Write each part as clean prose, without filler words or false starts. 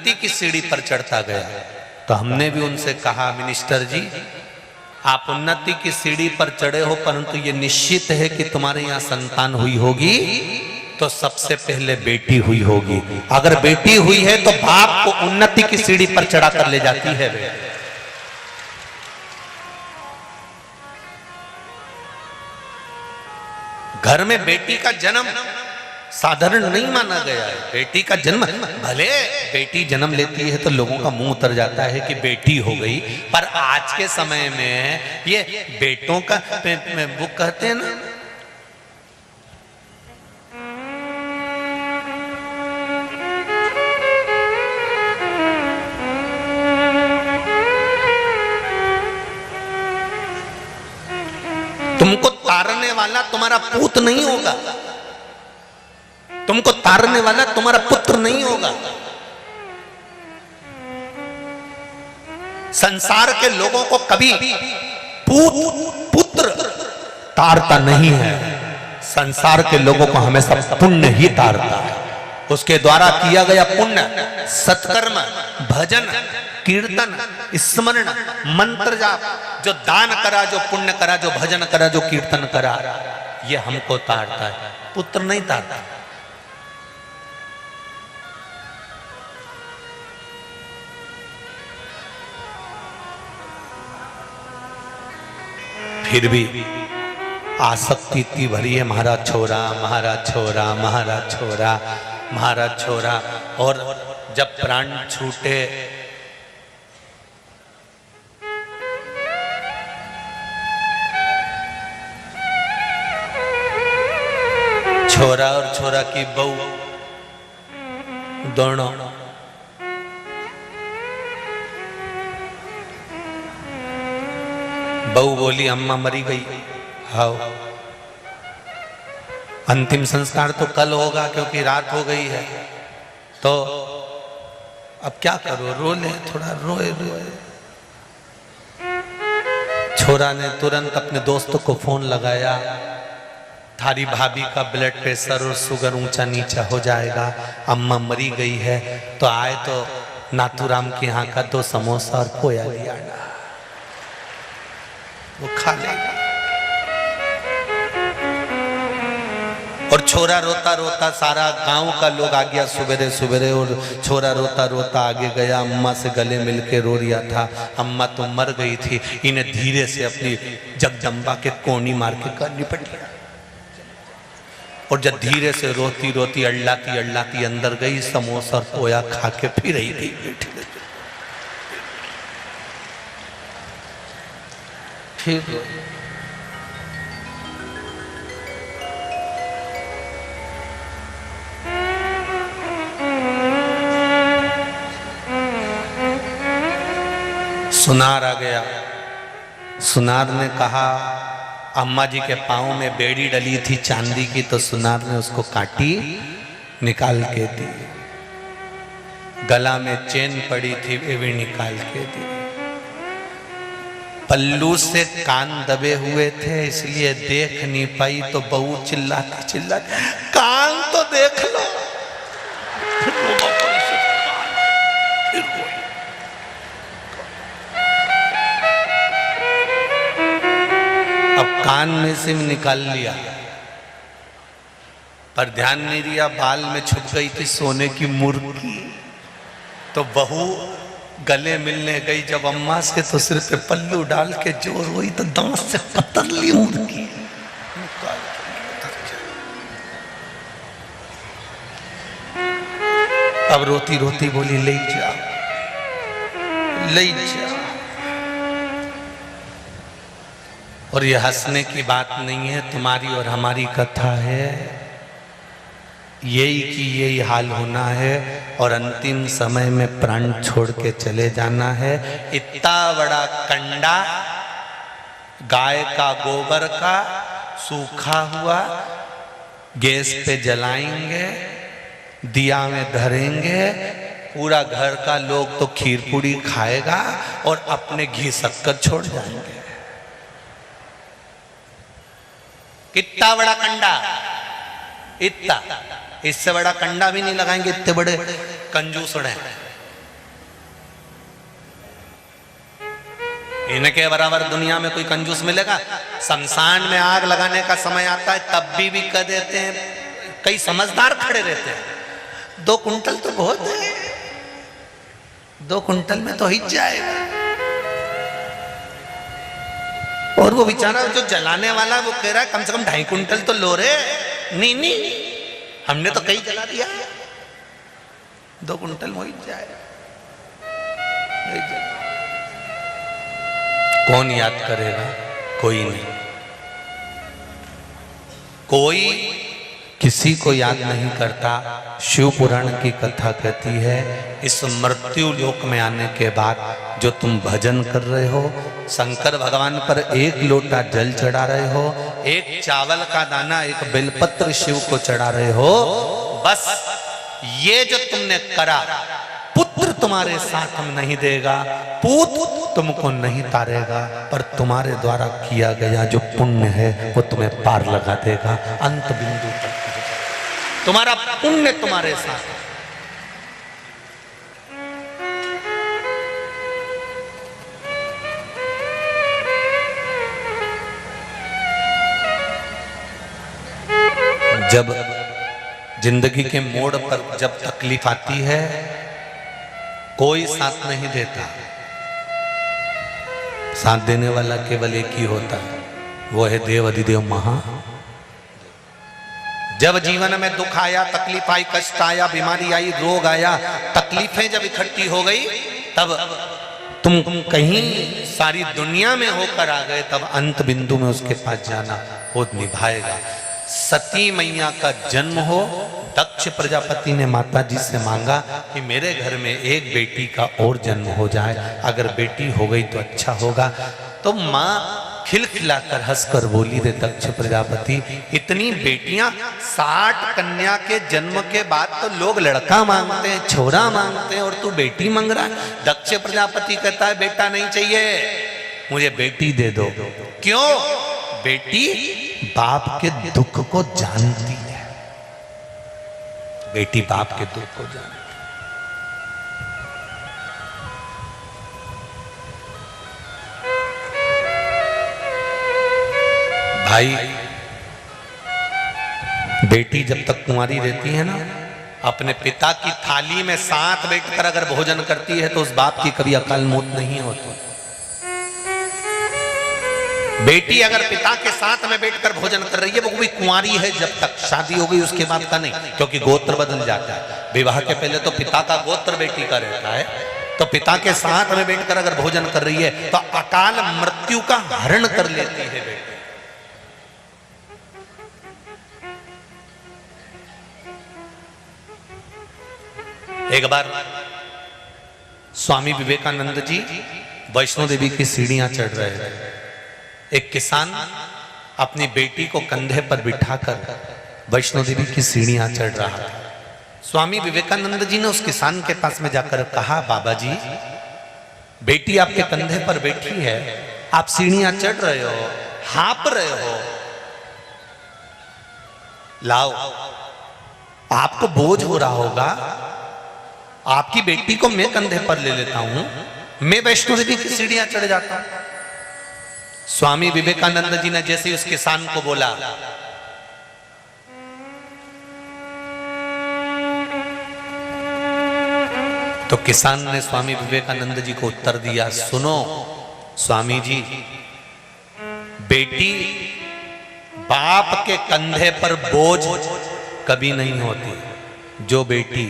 उन्नति की सीढ़ी पर चढ़ता गया। तो हमने भी उनसे कहा, मिनिस्टर जी आप उन्नति की सीढ़ी पर चढ़े हो, परंतु ये निश्चित है कि तुम्हारे यहाँ संतान हुई होगी तो सबसे पहले बेटी हुई होगी। अगर बेटी हुई है तो बाप को उन्नति की सीढ़ी पर चढ़ा कर ले जाती है। घर में बेटी का जन्म साधारण नहीं माना गया है। बेटी का जन्म, भले बेटी जन्म लेती है तो लोगों का मुंह उतर जाता है कि बेटी हो गई, पर आज के समय में ये बेटों का वो कहते हैं ना, तुमको तारने वाला तुम्हारा पूत नहीं होगा, तुमको तारने वाला तुम्हारा पुत्र नहीं होगा। संसार के लोगों को कभी पुत्र तारता नहीं है, संसार के लोगों को हमेशा पुण्य ही तारता है। उसके द्वारा किया गया पुण्य, सत्कर्म, भजन, कीर्तन, स्मरण, मंत्र जाप, जो दान करा, जो पुण्य करा, जो भजन करा, जो कीर्तन करा, ये हमको तारता है, पुत्र नहीं तारता। फिर भी आसक्ति इतनी भरी है, महाराज छोरा, महाराज छोरा, महाराज छोरा, महाराज छोरा। और जब प्राण छूटे छोरा और छोरा की बहू दोनों बहू बोली अम्मा मरी गई। हाँ, अंतिम संस्कार तो कल होगा क्योंकि रात हो गई है, तो अब क्या करो, रो ले, थोड़ा रोए रोए। छोरा ने तुरंत अपने दोस्तों को फोन लगाया, थारी भाभी का ब्लड प्रेशर और शुगर ऊंचा नीचा हो जाएगा, अम्मा मरी गई है, तो आए तो नाथूराम के यहाँ का 2 समोसा और पोया ले आना, वो खा लेगा। और छोरा रोता रोता, सारा गांव का लोग आ गया सुबेरे सुबेरे, और छोरा रोता रोता आगे गया, अम्मा से गले मिलके रो रिया था, अम्मा तो मर गई थी। इन्हें धीरे से अपनी जगदम्बा के कोनी मार के कर निपट लिया, और जब धीरे से रोती रोती अल्लाती अल्लाती अंदर गई, समोसा और पोया खा के फिर ही गई बेटी। फिर सुनार आ गया। सुनार ने कहा, अम्मा जी के पाँव में बेड़ी डली थी चांदी की, तो सुनार ने उसको काटी, निकाल के दी। गला में चेन पड़ी थी, वे भी निकाल के दी। पल्लू से कान दबे हुए थे इसलिए देख नहीं पाई, तो बहू चिल्लाती चिल्लाती, कान तो देख लो। अब कान में से निकाल लिया, पर ध्यान नहीं दिया, बाल में छुप गई थी सोने की मुर्गी। तो बहू गले मिलने गई जब अम्मा से, तो सिर पे पल्लू डाल के जोर हुई, तो दांत से पतर ली मुर्गी। अब रोती रोती बोली, ले जा, ले जा। और ये हंसने की बात नहीं है, तुम्हारी और हमारी कथा है, यही कि यही हाल होना है, और अंतिम समय में प्राण छोड़ के चले जाना है। इतना बड़ा कंडा गाय का गोबर का सूखा हुआ गैस पे जलाएंगे, दिया में धरेंगे, पूरा घर का लोग तो खीर पूड़ी खाएगा और अपने घी शक्कर छोड़ जाएंगे। कितना बड़ा कंडा, इतना, इससे बड़ा कंडा भी नहीं लगाएंगे, इतने बड़े कंजूस हैं। इनके बराबर दुनिया में कोई कंजूस मिलेगा? शमशान में आग लगाने का समय आता है तब भी कह देते हैं, कई समझदार खड़े रहते हैं 2 कुंटल तो बहुत है, 2 कुंटल में तो हिट जाएगा। और वो बेचारा जो जलाने वाला वो कह रहा है कम से कम 2.5 कुंटल तो लो रे। नहीं, हमने तो कई जला दिया, 2 कुंटल में हिट जाएगा। कौन याद करेगा? कोई नहीं, कोई किसी को याद नहीं करता। शिव पुराण की कथा कहती है इस मृत्यु लोक में आने के बाद जो तुम भजन कर रहे हो, शंकर भगवान पर 1 लोटा जल चढ़ा रहे हो, 1 चावल का दाना, 1 बेलपत्र शिव को चढ़ा रहे हो, बस ये जो तुमने करा, पुत्र तुम्हारे साथ हम नहीं देगा, पूत तुमको नहीं तारेगा, पर तुम्हारे द्वारा किया गया जो पुण्य है वो तुम्हें पार लगा देगा अंत बिंदु तक। तुम्हारा पुण्य तुम्हारे साथ। जब जिंदगी के मोड़ पर जब तकलीफ आती है कोई साथ नहीं देता, साथ देने वाला केवल एक ही होता है, वो है देव अधिदेव महा। जब जीवन में दुख आया, तकलीफ आई, कष्ट आया, बीमारी आई, रोग आया, तकलीफें जब इकट्ठी हो गई, तब तुम कहीं सारी दुनिया में होकर आ गए, तब अंत बिंदु में उसके पास जाना वो निभाएगा। सती मैया का जन्म हो, दक्ष प्रजापति ने माता जी से मांगा कि मेरे घर में एक बेटी का और जन्म हो जाए, अगर बेटी हो गई तो अच्छा होगा। तो माँ खिलखिलाकर हंसकर बोली, रे दक्ष प्रजापति, इतनी बेटियां, 60 कन्या के जन्म के बाद तो लोग लड़का मांगते हैं, छोरा मांगते हैं, और तू बेटी मांग रहा है। दक्ष प्रजापति कहता है बेटा नहीं चाहिए, मुझे बेटी दे दो। क्यों? बेटी बाप के दुख को जानती है, बेटी बाप के दुख को जानती है। भाई, बेटी जब तक कुंवारी रहती है ना, अपने पिता की थाली में साथ बैठकर अगर भोजन करती है तो उस बाप की कभी अकाल मौत नहीं होती। बेटी अगर पिता के साथ में बैठकर भोजन कर रही है, वो भी कुंवारी है जब तक, शादी हो गई उसके बाद का नहीं, क्योंकि गोत्र बदल जाता है। विवाह के पहले तो पिता का गोत्र बेटी का रहता है, तो पिता के साथ में बैठकर अगर भोजन कर रही है तो अकाल मृत्यु का हरण कर लेती है बेटी। एक बार स्वामी विवेकानंद जी वैष्णो देवी की सीढ़ियां चढ़ रहे थे। एक किसान अपनी बेटी को कंधे पर बिठाकर वैष्णो देवी की सीढ़ियां चढ़ रहा था। स्वामी विवेकानंद जी ने उस किसान के पास में जाकर कहा, बाबा जी, बेटी आपके कंधे पर बैठी है, आप सीढ़ियां चढ़ रहे हो, हाँप रहे हो, लाओ, आपको बोझ हो रहा होगा, आपकी बेटी को मैं कंधे पर ले लेता हूं, मैं वैष्णो देवी की सीढ़ियां चढ़ जाता हूं। स्वामी विवेकानंद जी ने जैसे उस किसान को बोला, तो किसान ने स्वामी विवेकानंद जी को उत्तर दिया, सुनो स्वामी जी, बेटी बाप के कंधे पर बोझ कभी नहीं होती। जो बेटी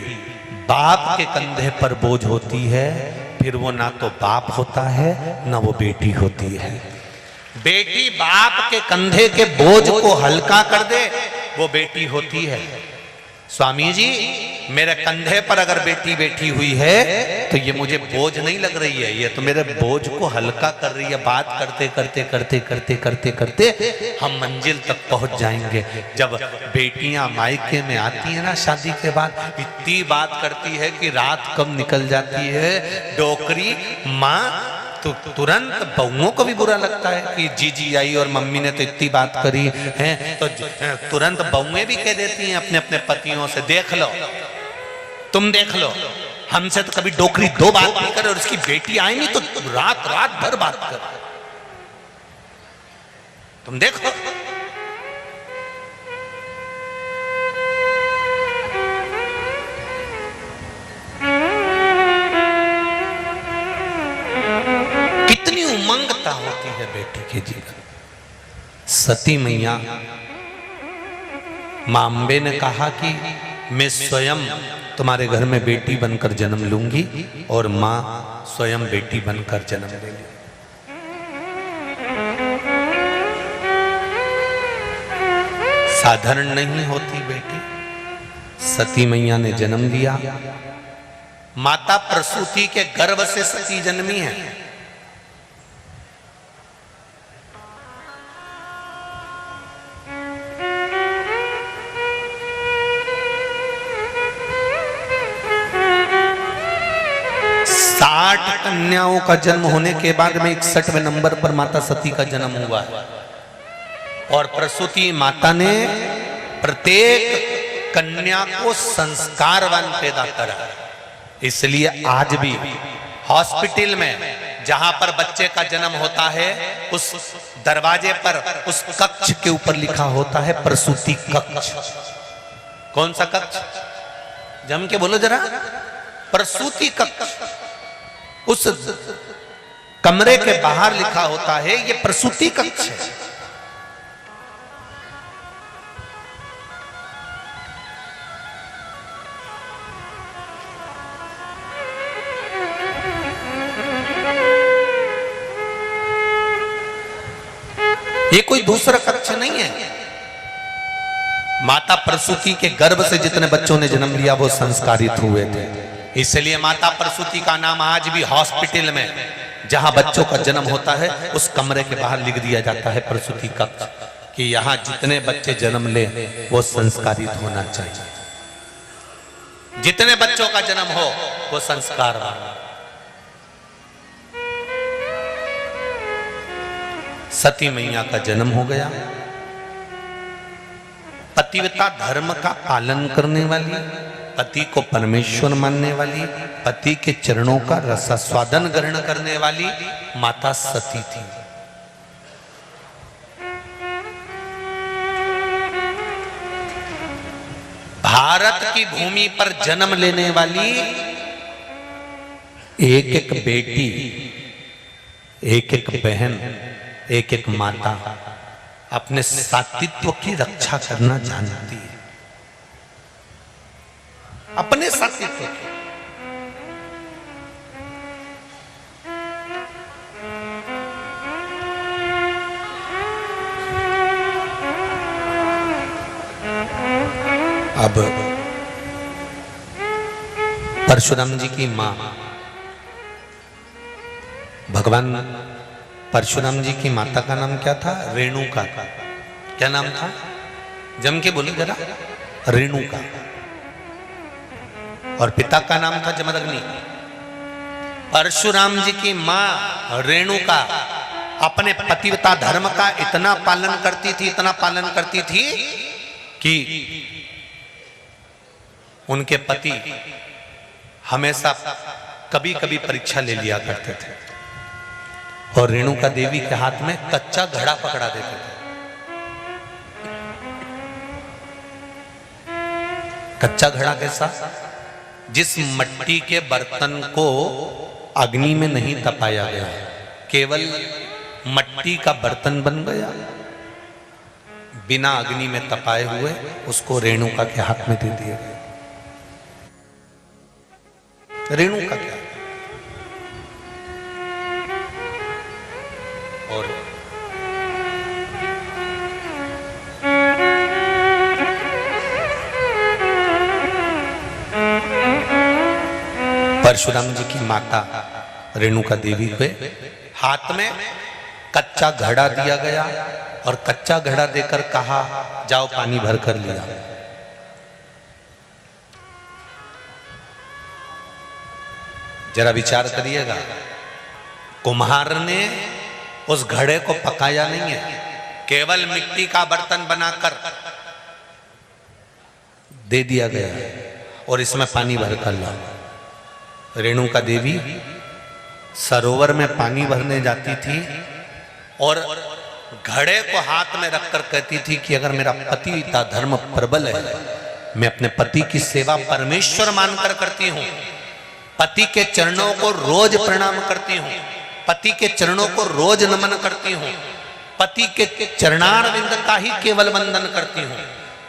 बाप के कंधे पर बोझ होती है, फिर वो ना तो बाप होता है ना वो बेटी होती है। बेटी बाप के कंधे के बोझ को हल्का कर दे, वो बेटी होती है। स्वामी जी, मेरे कंधे पर अगर बेटी बैठी हुई है तो ये मुझे बोझ नहीं लग रही है, ये तो मेरे बोझ को हल्का कर रही है। बात करते करते करते करते करते करते हम मंजिल तक पहुंच जाएंगे। जब बेटियां मायके में आती है ना शादी के बाद, इतनी बात करती है कि रात कब निकल जाती है। डोकरी माँ तो तुरंत बहुओं को भी बुरा लगता है कि जीजी आई और मम्मी ने तो इतनी बात करी है, तो तुरंत बहुएं भी कह देती हैं अपने अपने पतियों से, देख लो, तुम देख लो, हमसे तो कभी डोकरी दो बात नहीं करे, और उसकी बेटी आई नहीं तो रात रात भर बात कर। तुम देखो कितनी उमंगता होती है बेटी के जीवन। सती मैया मां अम्बे ने कहा कि मैं स्वयं तुम्हारे घर में बेटी बनकर जन्म लूंगी, और मां स्वयं बेटी बनकर जन्म ले ली। साधारण नहीं होती बेटी। सती मैया ने जन्म लिया। माता प्रसूति के गर्भ से सती जन्मी है। कन्याओं का जन्म होने के बाद में 61वें नंबर पर माता सती का जन्म हुआ है। और प्रसूति माता ने प्रत्येक कन्या को संस्कारवान पैदा करा। इसलिए आज भी हॉस्पिटल में जहां पर बच्चे का जन्म होता है, उस दरवाजे पर उस कक्ष के ऊपर लिखा होता है प्रसूति कक्ष। कौन सा कक्ष? जम के बोलो जरा। प्रसूति कक्ष। उस कमरे के बाहर लिखा होता है ये प्रसूति कक्ष है। ये कोई दूसरा कक्ष नहीं है। माता प्रसूति के गर्भ से जितने बच्चों ने जन्म लिया वो संस्कारित हुए थे। इसलिए माता प्रसूति का नाम आज भी हॉस्पिटल में जहां बच्चों का जन्म होता है उस कमरे के बाहर लिख दिया जाता है प्रसूति कक्ष, कि यहां जितने बच्चे जन्म ले वो संस्कारित होना चाहिए। जितने बच्चों का जन्म हो वो संस्कार वाला। सती मैया का जन्म हो गया। पतिव्रता धर्म का पालन करने वाली, पति को परमेश्वर मानने वाली, पति के चरणों का रसास्वादन ग्रहण करने वाली माता सती थी। भारत की भूमि पर जन्म लेने वाली एक एक बेटी, एक एक बहन, एक एक माता अपने सातित्व की रक्षा करना जानती है। अपने सातित्व की। अब परशुराम जी की मां, भगवान परशुराम जी की माता का नाम क्या था? रेणुका। क्या नाम था? जम के बोलो जरा। रेणुका। और पिता का नाम था जमदग्नि। परशुराम जी की मां रेणुका अपने पतिव्रता धर्म का इतना पालन करती थी, इतना पालन करती थी कि उनके पति हमेशा कभी कभी परीक्षा ले लिया करते थे और रेणुका देवी के हाथ में कच्चा घड़ा पकड़ा देते थे। कच्चा घड़ा कैसा? जिस मिट्टी के बर्तन को अग्नि में नहीं तपाया गया, केवल मिट्टी का बर्तन बन गया, बिना अग्नि में तपाए हुए, उसको रेणुका के हाथ में दे दिया गया। रेणुका क्या? और परशुराम जी की माता रेणुका देवी के हाथ में कच्चा घड़ा दिया गया और कच्चा घड़ा देकर कहा जाओ पानी भर कर लिया। जरा विचार करिएगा, कुम्हार ने उस घड़े को पकाया नहीं है, केवल मिट्टी का बर्तन बनाकर दे दिया गया और इसमें पानी भर कर लाओ। रेणुका देवी सरोवर में पानी भरने जाती थी और घड़े को हाथ में रखकर कहती थी कि अगर मेरा पति इतना धर्म प्रबल है, मैं अपने पति की सेवा परमेश्वर मानकर करती हूं, पति के चरणों को रोज प्रणाम करती हूं, पति के चरणों को रोज नमन करती हूं, पति के चरणारविंद का ही केवल वंदन करती हूं,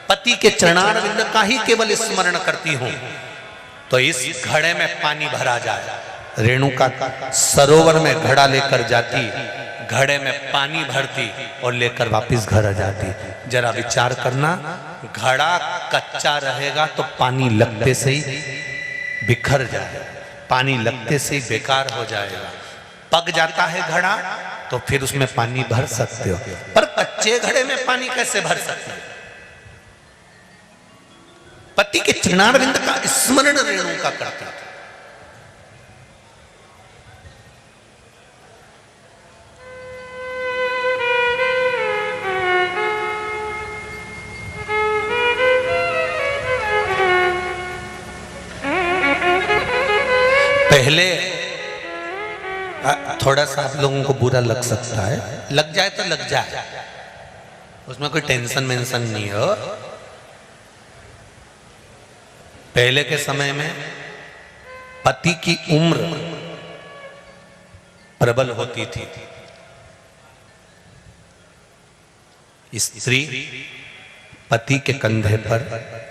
पति के चरणारविंद का ही केवल स्मरण करती हूं, तो इस घड़े में पानी भरा जाए। रेणुका सरोवर में घड़ा लेकर जाती, घड़े में पानी भरती और लेकर वापस घर आ जाती। जरा विचार करना, घड़ा कच्चा रहेगा तो पानी लगते से ही बिखर जाएगा, पानी लगते से ही बेकार हो जाएगा। पक जाता है घड़ा तो फिर उसमें पानी भर सकते हो, पर कच्चे घड़े में पानी कैसे भर सकते हो? पति के चरणारविंद का स्मरण रेणुका करती थी। पहले थोड़ा सा आप लोगों को बुरा लग सकता है, लग जाए तो लग जाए, उसमें कोई टेंशन मेंशन नहीं हो। पहले के समय में पति की उम्र प्रबल होती थी, स्त्री पति के कंधे पर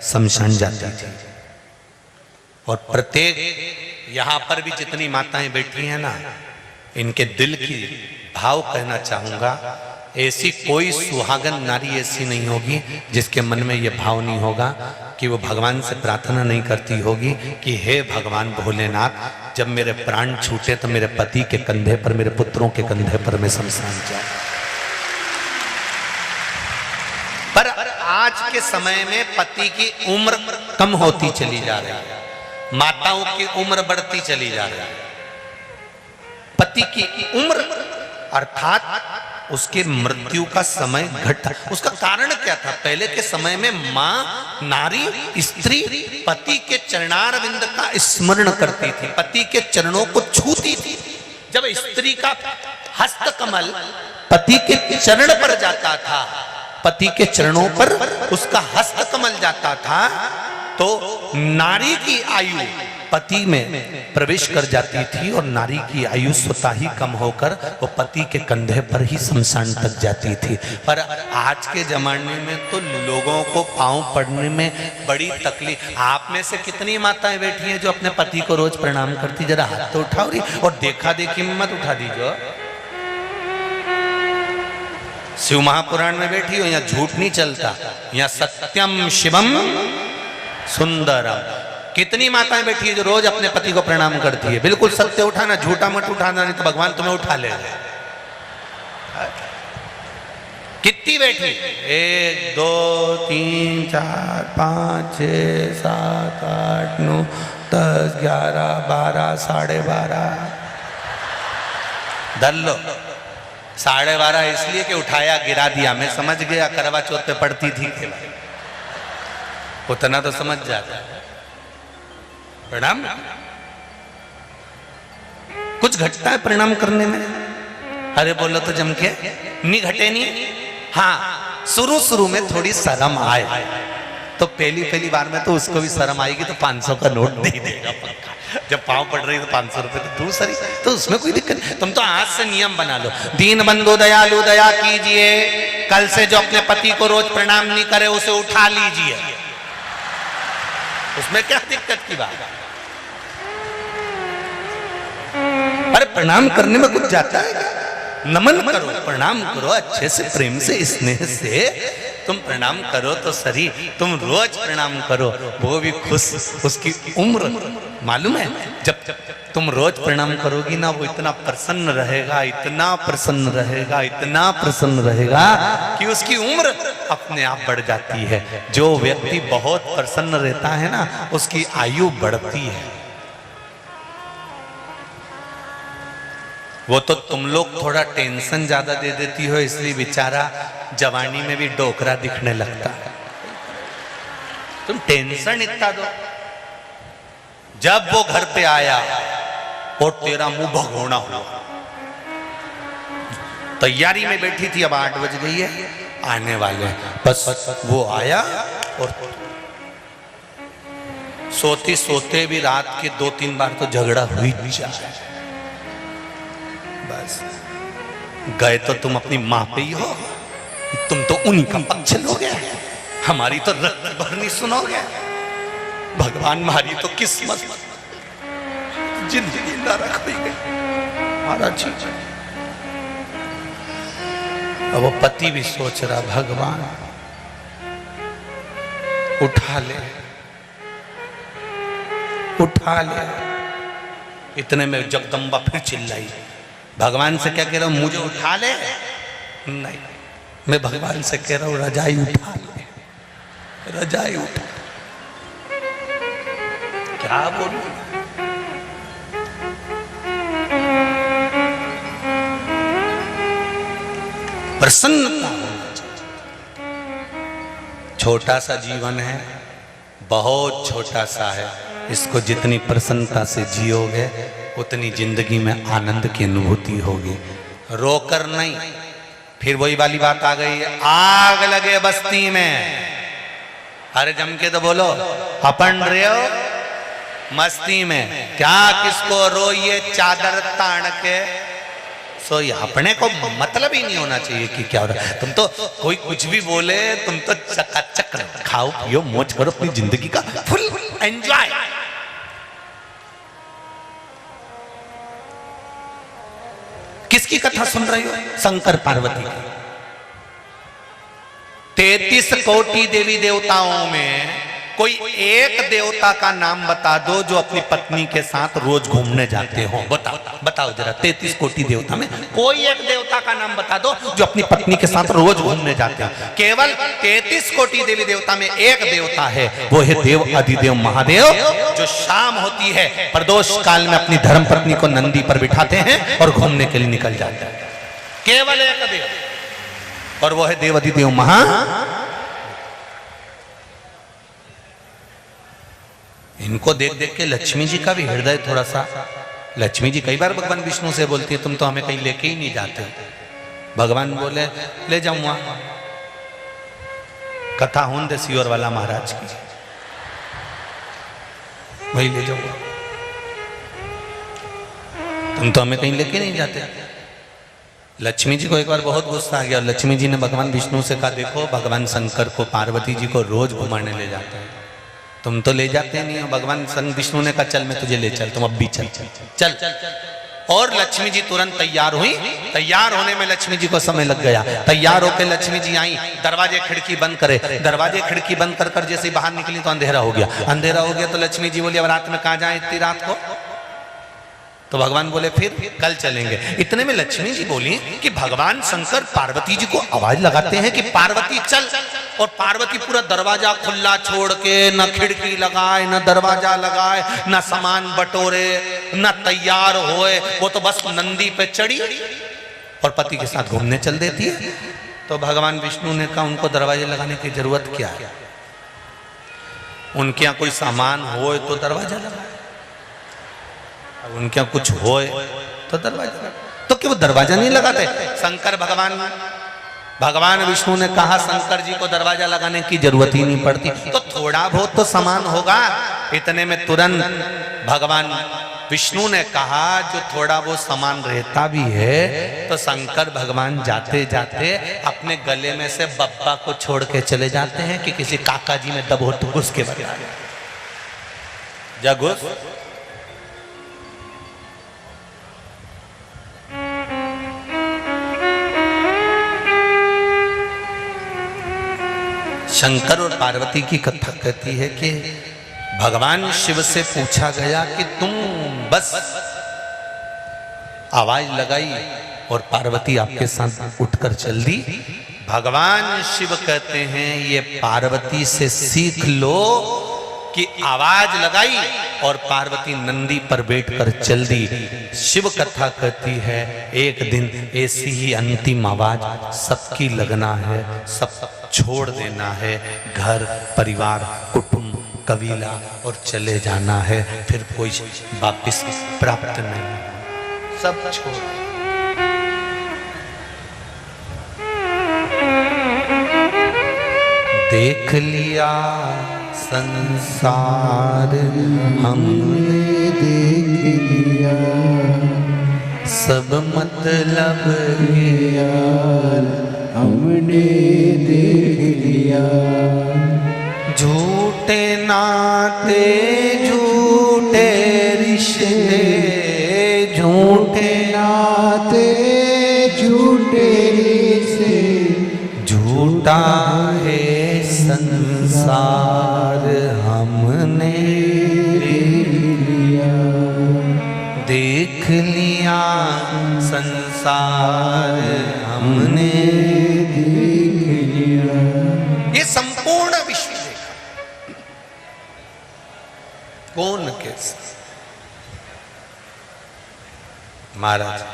शमशान जाती थी। और प्रत्येक यहां पर भी जितनी माताएं बैठी हैं ना, इनके दिल की भाव कहना चाहूंगा, ऐसी कोई सुहागन नारी ऐसी नहीं होगी जिसके मन में यह भाव नहीं होगा कि वो भगवान से प्रार्थना नहीं करती होगी कि हे भगवान भोलेनाथ, जब मेरे प्राण छूटे तो मेरे पति के कंधे पर, मेरे पुत्रों के कंधे पर मैं शमशान जाऊं। पर आज के समय में पति की उम्र कम होती चली जा रही है, माताओं की उम्र बढ़ती चली जा रही है। पति की उम्र अर्थात उसके मृत्यु का समय घटा। उसका कारण क्या था? पहले के समय में मां, नारी, स्त्री पति के चरणारविंद का स्मरण करती थी, पति के चरणों को छूती थी। जब स्त्री का हस्तकमल पति के चरण पर जाता था, पति के चरणों पर उसका हस्तकमल जाता था, तो नारी की आयु पति में प्रवेश कर जाती थी और नारी की आयु स्वतः ही कम होकर वो पति के कंधे पर ही शमशान तक जाती थी। पर आज के जमाने में तो लोगों को पांव पड़ने में बड़ी तकलीफ। आप में से कितनी माताएं बैठी हैं जो अपने पति को रोज प्रणाम करती? जरा हाथ तो उठाओ रही, और देखा देखी में मत उठा दीजिए। शिव महापुराण में बैठी हो, यहाँ झूठ नहीं चलता, यहाँ सत्यम शिवम सुंदरम। कितनी माताएं बैठी है जो रोज अपने पति को प्रणाम करती है? बिल्कुल सत्य उठाना, झूठा मत उठाना, नहीं तो भगवान तुम्हें उठा ले। कितनी बैठी? 1 2 3 4 5 6 7 8 9 10 11 12 12:30 धर लो। 12:30 इसलिए कि उठाया गिरा दिया, मैं समझ गया करवा चौथ पे पड़ती थी, उतना तो समझ जाता। प्रणाम कुछ घटता है प्रणाम करने में? अरे बोलो तो जम के, नहीं घटे नहीं। हाँ, शुरू में थोड़ी शर्म आए तो पहली बार में तो उसको भी शर्म आएगी, तो 500 का नोट दे देगा पक्का। जब पाँव पड़ रही तो 500 रुपए तो दूसरी, तो उसमें कोई दिक्कत नहीं। तुम तो आज से नियम बना लो, दीन बंधु दयालु दया कीजिए, कल से जो अपने पति को रोज प्रणाम नहीं करे उसे उठा लीजिए। उसमें क्या दिक्कत की बात? अरे प्रणाम करने में कुछ जाता है? नमन करो, प्रणाम करो, अच्छे से, प्रेम से, स्नेह से तुम प्रणाम करो तो सही। तुम रोज प्रणाम करो, वो भी खुश। उसकी उम्र मालूम है, जब तुम रोज प्रणाम करोगी ना, वो इतना प्रसन्न रहेगा, इतना प्रसन्न रहेगा, इतना प्रसन्न रहेगा कि उसकी उम्र अपने आप बढ़ जाती है। जो व्यक्ति बहुत प्रसन्न रहता है ना, उसकी आयु बढ़ती है। वो तो तुम लोग थोड़ा टेंशन ज्यादा दे देती हो, इसलिए बेचारा जवानी में भी डोकरा दिखने लगता है। तुम टेंशन इतना दो। जब वो घर पे आया और तेरा मुंह भगोना हुआ। तैयारी में बैठी थी, अब 8 बज गई है, आने वाले हैं। बस वो आया और सोते सोते भी रात के 2-3 बार तो झगड़ा हुई जाए। बस गए तो तुम अपनी माँ पे ही हो, तुम तो उन्हीं का पक्ष लोगे, हमारी तो रक्त भरनी सुनोगे। भगवान मारी तो किस्मत, जिंदगी ना रख गई महाराज जी। अब वो पति भी सोच रहा, भगवान उठा ले, उठा ले। इतने में जगदम्बा फिर चिल्लाई, भगवान से क्या कह रहा हूं, मुझे उठा ले? नहीं, मैं भगवान से कह रहा हूं रजाई उठा ले, रजाई उठा। क्या बोलूं? प्रसन्नता होना चाहिए। छोटा सा जीवन है, बहुत छोटा सा है, इसको जितनी प्रसन्नता से जियोगे उतनी जिंदगी में आनंद की अनुभूति होगी। रोकर नहीं। फिर वही वाली बात आ गई, आग लगे बस्ती में, अरे जम के तो बोलो, अपन रहो मस्ती में, क्या किसको रोइए चादर तान के सोइए। अपने को मतलब ही नहीं होना चाहिए कि क्या हो रहा है। तुम तो कोई कुछ भी बोले, तुम तो चकाचक खाओ पियो मौज करो, अपनी जिंदगी का फुल एंजॉय। किसकी कथा सुन रही हो? शंकर पार्वती की। 33 कोटि देवी देवताओं में कोई एक देवता का नाम बता दो जो अपनी पत्नी के साथ रोज घूमने जाते हो। बताओ बताओ जरा, 33 कोटि देवता में कोई एक देवता का नाम बता दो जो अपनी पत्नी के साथ रोज घूमने जाते हो। केवल 33 कोटि देवी देवता में एक देवता है, वो है देव अधिदेव महादेव, जो शाम होती है प्रदोष काल में अपनी धर्म पत्नी को नंदी पर बिठाते हैं और घूमने के लिए निकल जाते हैं। केवल एक देव, और वो है देव अधिदेव महा। इनको देख देख के लक्ष्मी जी का भी हृदय थोड़ा सा, लक्ष्मी जी कई बार भगवान विष्णु से बोलती है, तुम तो हमें कहीं लेके ही नहीं जाते। भगवान बोले, ले जाऊं वहां, कथा हों दे सियोर वाला महाराज की, वही ले जाऊंगा, तुम तो हमें कहीं लेके नहीं जाते। लक्ष्मी जी को एक बार बहुत गुस्सा आ गया और लक्ष्मी जी ने भगवान विष्णु से कहा, देखो भगवान शंकर को पार्वती जी को रोज घुमाने ले जाते हैं, तुम तो ले जाते नहीं हो। भगवान विष्णु ने कहा, चल मैं तुझे ले चल, तुम अब भी चल चल चल। और लक्ष्मी जी तुरंत तैयार हुई। तैयार होने में लक्ष्मी जी को समय लग गया। तैयार होकर लक्ष्मी जी आई, दरवाजे खिड़की बंद करे, दरवाजे खिड़की बंद कर जैसे बाहर निकली तो अंधेरा हो गया। अंधेरा हो गया तो लक्ष्मी जी बोली, अब रात में कहाँ जाए इतनी रात को? तो भगवान बोले, फिर कल चलेंगे। इतने में लक्ष्मी जी बोली कि भगवान शंकर पार्वती जी को आवाज लगाते हैं कि पार्वती चल, और पार्वती पूरा दरवाजा खुला छोड़ के न खिड़की लगाए, न दरवाजा लगाए, न सामान बटोरे, न तैयार होए, वो तो बस नंदी पे चढ़ी और पति के साथ घूमने चल देती है। तो भगवान विष्णु ने कहा, उनको दरवाजे लगाने की जरूरत क्या है? उनके यहाँ कोई सामान होए तो दरवाजा लगाए, अब उनके यहाँ कुछ होए तो दरवाजा, तो क्यों दरवाजा नहीं लगाते? शंकर भगवान विष्णु ने कहा, शंकर जी को दरवाजा लगाने की जरूरत ही नहीं पड़ती, तो थोड़ा बहुत तो सामान होगा। इतने में तुरंत भगवान विष्णु ने कहा, जो थोड़ा बहुत सामान रहता भी है तो शंकर भगवान जाते जाते अपने गले में से बब्बा को छोड़ के चले जाते हैं कि किसी काका जी में दब हो तो घुस के बता जा घुस। शंकर और पार्वती की कथा कहती है कि भगवान शिव से पूछा गया कि तुम बस आवाज लगाई और पार्वती आपके साथ उठकर चल दी। भगवान शिव कहते हैं, ये पार्वती से सीख लो कि आवाज लगाई और पार्वती नंदी पर बैठकर चल दी। शिव कथा कहती है, एक दिन ऐसी ही अंतिम आवाज सबकी लगना है, सब छोड़ देना है, घर परिवार कुटुंब कबीला और चले जाना है, फिर कोई वापिस प्राप्त नहीं, सब छोड़। देख लिया संसार हमने, देख लिया सब मतलब यार हमने देख लिया। झूठे नाते झूठे रिश्ते, झूठे नाते झूठे रिश्ते, झूठा है संसार हमने देख लिया, संसार हमने देख लिया। ये संपूर्ण विश्व देखा, कौन कैसा महाराज।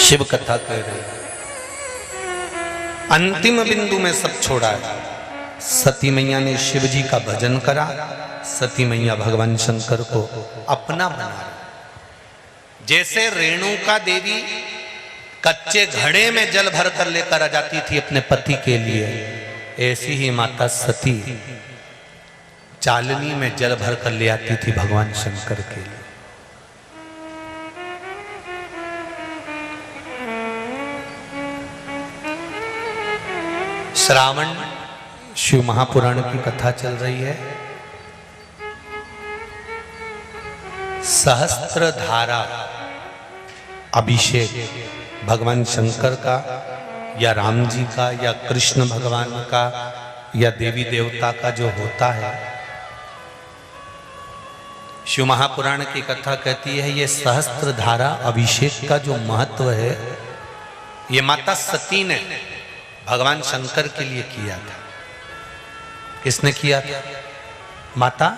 शिव कथा कह रहे, अंतिम बिंदु में सब छोड़ा है। सती मैया ने शिव जी का भजन करा, सती मैया भगवान शंकर को अपना बना। जैसे रेणुका देवी कच्चे घड़े में जल भर कर लेकर आ जाती थी अपने पति के लिए, ऐसी ही माता सती चालनी में जल भर कर ले आती थी भगवान शंकर के लिए। श्रावण शिव महापुराण की कथा चल रही है। सहस्त्र धारा अभिषेक भगवान शंकर का या राम जी का या कृष्ण भगवान का या देवी देवता का जो होता है, शिव महापुराण की कथा कहती है ये सहस्त्र धारा अभिषेक का जो महत्व है, ये माता सती ने भगवान शंकर के लिए किया था। किसने किया था? माता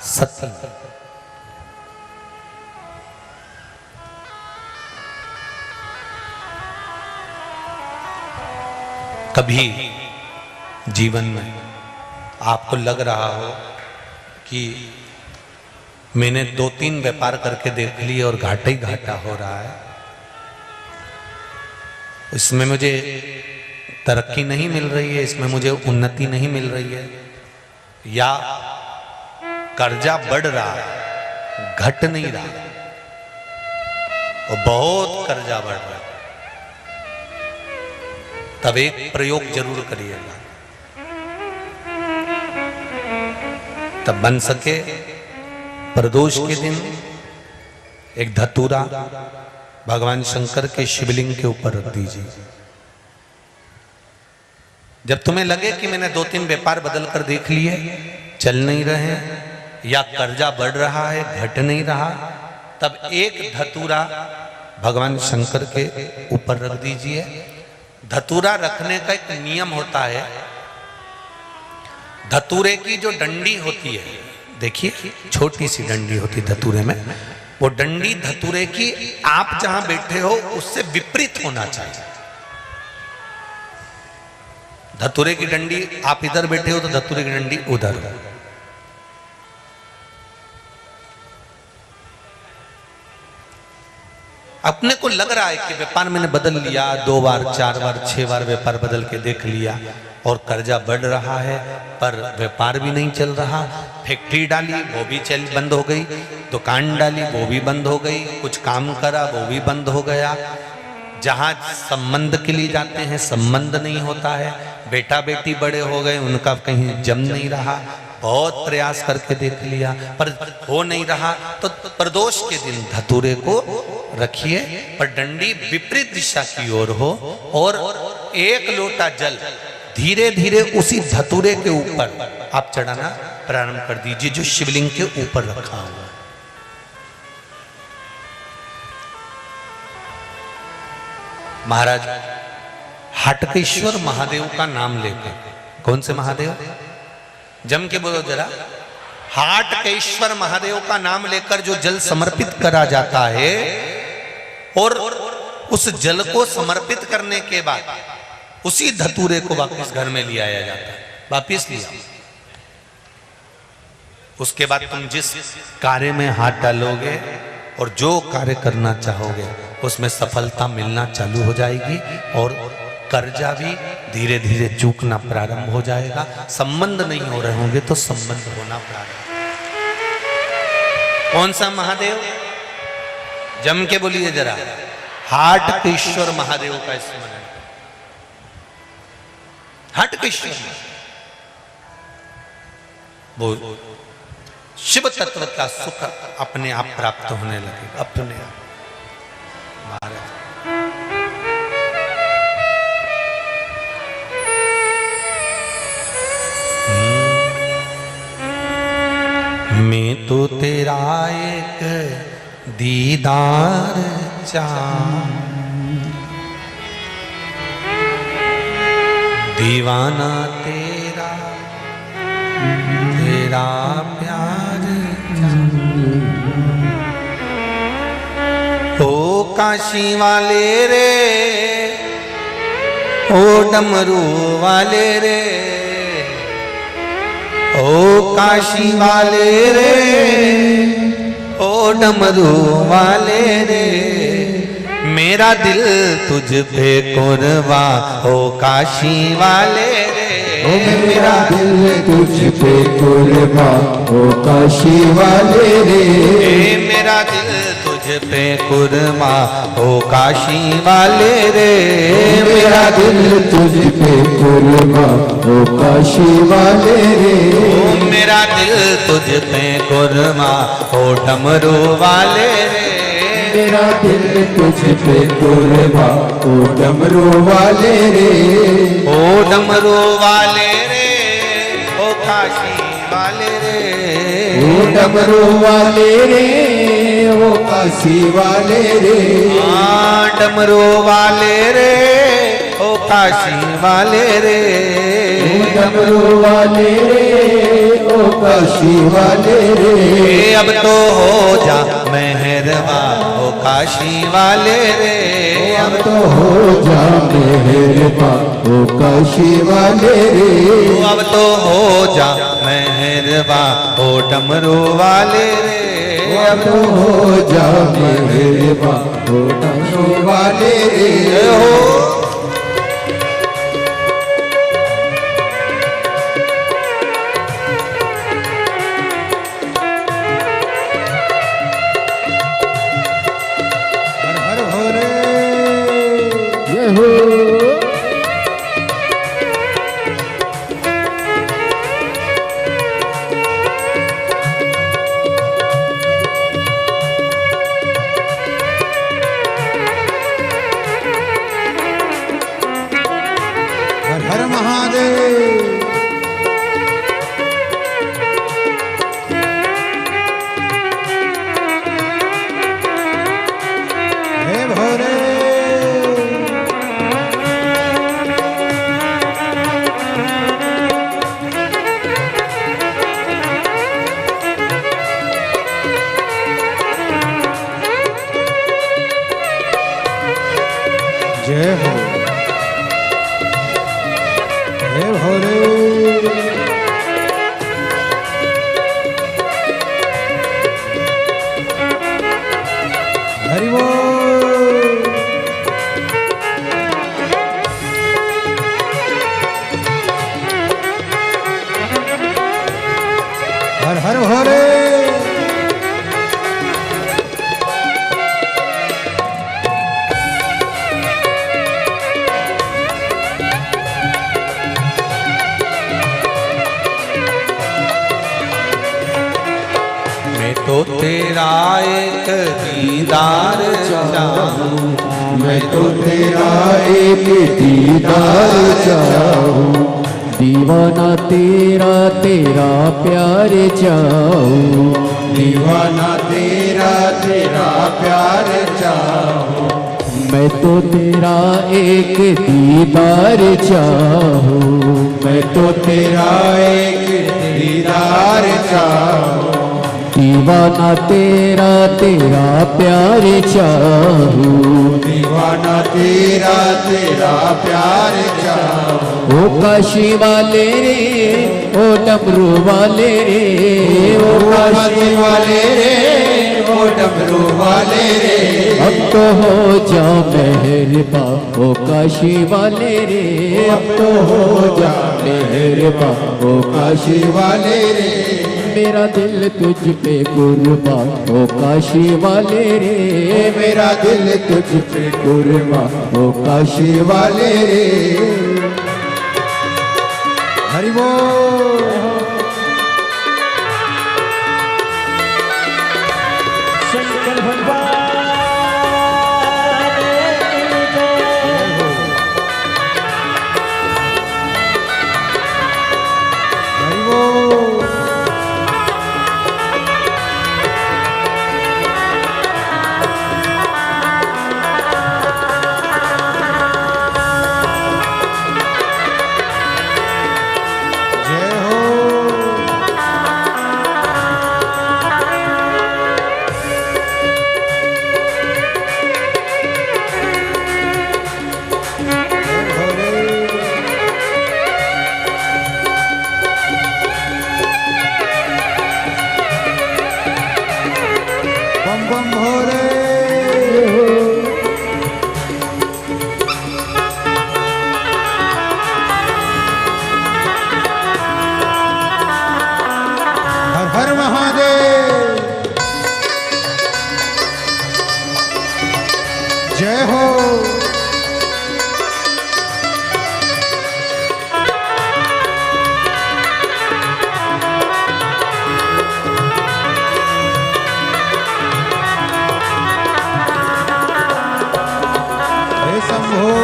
सती। कभी जीवन में आपको लग रहा हो कि मैंने 2-3 व्यापार करके देख लिए और घाटा ही घाटा हो रहा है, इसमें मुझे तरक्की नहीं मिल रही है, इसमें मुझे उन्नति नहीं मिल रही है, या कर्जा बढ़ रहा है घट नहीं रहा और बहुत कर्जा बढ़ रहा है, तब एक प्रयोग जरूर करिएगा। तब बन सके प्रदोष के दिन एक धतूरा भगवान शंकर के शिवलिंग के ऊपर रख दीजिए। जब तुम्हें लगे कि मैंने 2-3 व्यापार बदल कर देख लिए, चल नहीं रहे या कर्जा बढ़ रहा है घट नहीं रहा, तब एक धतूरा भगवान शंकर के ऊपर रख दीजिए। धतूरा रखने का एक नियम होता है। धतूरे की जो डंडी होती है, देखिए छोटी सी डंडी होती है धतूरे में, वो डंडी धतूरे की आप जहां बैठे हो उससे विपरीत होना चाहिए। धतूरे की डंडी आप इधर बैठे हो तो धतूरे की डंडी उधर हो। अपने को लग रहा है कि व्यापार मैंने बदल लिया, 2 बार 4 बार 6 बार व्यापार बदल के देख लिया और कर्जा बढ़ रहा है, पर व्यापार भी नहीं चल रहा। फैक्ट्री डाली वो भी बंद हो गई, दुकान डाली वो भी बंद हो गई, कुछ काम करा वो भी बंद हो गया, जहां संबंध के लिए जाते हैं संबंध नहीं होता है, बेटा बेटी बड़े हो गए उनका कहीं जम नहीं रहा, बहुत प्रयास करके देख लिया पर हो नहीं रहा। तो प्रदोष के दिन धतूरे को रखिए पर डंडी विपरीत दिशा की ओर हो और 1 लोटा जल धीरे धीरे उसी धतूरे के ऊपर आप चढ़ाना प्रारंभ कर दीजिए जो शिवलिंग के ऊपर रखा हुआ। महाराज हाटकेश्वर महादेव का नाम लेकर, कौन से महादेव, जम के बोलो जरा, हाटकेश्वर महादेव का नाम लेकर जो जल समर्पित करा जाता है और उस जल को समर्पित करने के बाद उसी धतूरे को वापस घर में ले आया जाता है, वापिस लिया। उसके बाद तुम जिस कार्य में हाथ डालोगे और जो कार्य करना चाहोगे उसमें सफलता मिलना चालू हो जाएगी और कर्जा भी धीरे धीरे चूकना प्रारंभ हो जाएगा। संबंध नहीं हो रहे होंगे तो संबंध होना प्रारंभ। कौन सा महादेव, जम के बोलिए जरा, हाटकेश्वर महादेव का स्मरण। हाटकेश्वर वो शिव तत्व का सुख अपने आप प्राप्त होने लगे, अपने आप। महाराज मैं तो तेरा एक दीदार दीवाना तेरा तेरा प्यार ओ काशी वाले रे, ओ डमरू वाले रे, ओ काशी वाले रे, ओ डमरू वाले रे, मेरा दिल तुझ पे कुर्बा, ओ काशी वाले रे, ओ मेरा दिल तुझ पे कुर्बा, ओ काशी वाले रे, मेरा दिल तुझ पे कुर्बा, ओ काशी वाले रे, मेरा दिल तुझ पे कुर्बा, ओ काशी वाले रे, मेरा दिल तुझ पे कुर्बा, ओ डमरू वाले रे, मेरा दिल तुझ पे कुर्बा, ओ डमरू वाले रे, ओ डमरू वाले रे, ओ काशी वाले रे, ओ डमरू वाले रे, ओ काशी वाले रे, डमरू वाले रे, ओ काशी वाले रे, डमरू वाले रे, ओ काशी वाले रे, अब तो हो जा मेहरबा, ओ काशी वाले रे, अब तो हो जा मेहरबा, ओ काशी वाले रे, अब तो हो जा मेहरबा, ओ डमरू वाले रे, अब तो हो जा मेहरबा, ओ डमरू वाले रे, हो जय हो, जय भोले, हरि बोल, हर हर भोले, तो तेरा एक दीदार चाहूं, मैं तो तेरा एक दीदार चाहूं, दीवाना तेरा तेरा प्यार चाहूं, दीवाना तेरा तेरा प्यार चाहूं, मैं तो तेरा एक दीदार चाहूँ, मैं तो तेरा एक दीदार चाहूँ, दीवाना तेरा तेरा प्यार चाहूँ, दीवाना तेरा तेरा प्यार चाहूँ। ओ काशी वाले रे, ओ डमरू वाले रे, ओ काशी वाले रे, ओ डमरू वाले रे, अब तो हो जा मेहरबान ओ काशी वाले रे, अब तो हो जा मेहरबान ओ काशी वाले रे, मेरा दिल तुझ पे कुर्बान ओ काशी वाले रे, मेरा दिल तुझ पे कुर्बान ओ काशी वाले रे। हरि बोल। शंकर भगवान हरि बोल। जय हो। बम बम भोले। हर हर महादेव। जय हो। हे शंभो।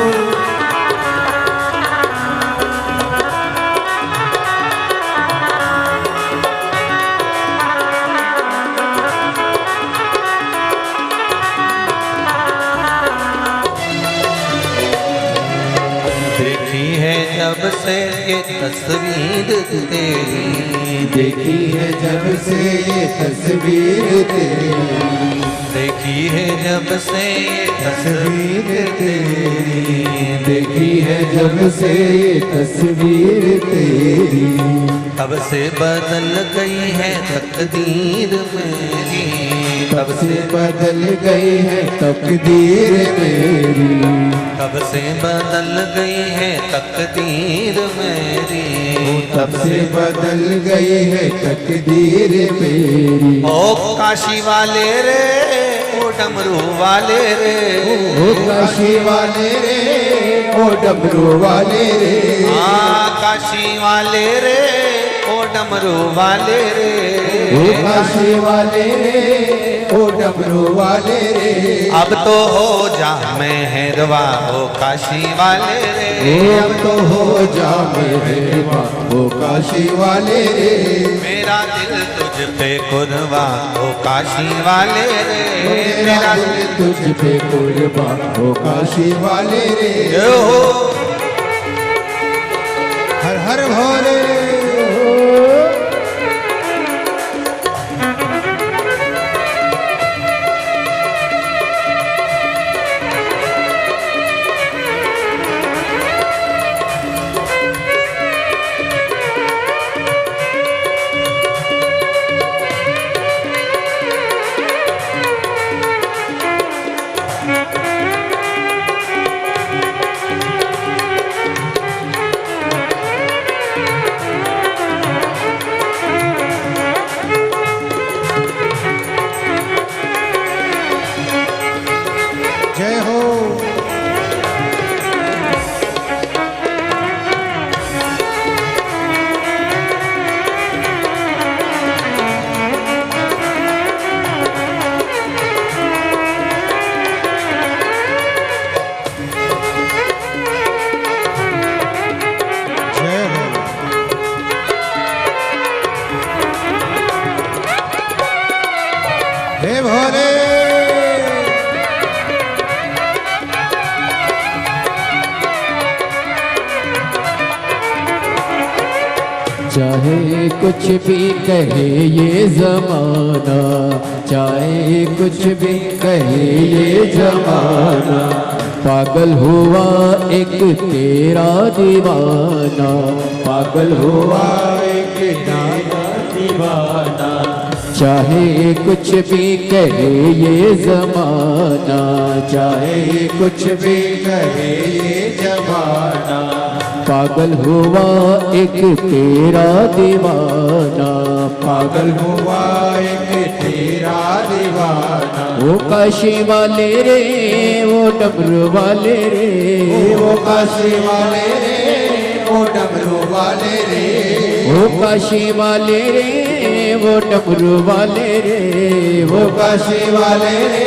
देखी है जब से ये तस्वीर तेरी, देखी है जब से ये तस्वीर तेरी, देखी है जब से ये तस्वीर तेरी, देखी है जब से ये तस्वीर तेरी, तब से बदल गई है तकदीर मेरी, तब से बदल गई है तकदीर मेरी, तब से बदल गई है तकदीर मेरी, तब से बदल गई है तकदीर मेरी। ओ काशी वाले रे, ओ डमरू वाले रे, ओ काशी वाले रे, ओ डमरू वाले रे, काशी वाले रे, ओ डमरू वाले रे, ओ काशी वाले रे, ओ डमरू वाले रे, अब तो हो जा मेहरबा ओ काशी वाले रे, अब तो हो जा मेहरबान ओ काशी वाले रे, मेरा दिल तुझ पे कुर्बान ओ काशी वाले रे, मेरा दिल तुझ पे कुर्बान ओ काशी वाले रे। जय हो। हर हर भोले। चाहे कुछ भी कहे ये जमाना, चाहे कुछ भी कहे ये जमाना, पागल हुआ एक तेरा दीवाना, पागल हुआ एक तेरा दीवाना। चाहे कुछ भी कहे ये जमाना, चाहे कुछ भी कहे ये जमाना, पागल हुआ एक तेरा दीवाना, पागल हुआ एक तेरा दीवाना। वो काशी वाले रे, वो डमरू वाले रे, वो काशी वाले रे, वो डमरू वाले रे, वो काशी वाले रे, वो डमरू वाले रे, वो काशी वाले रे,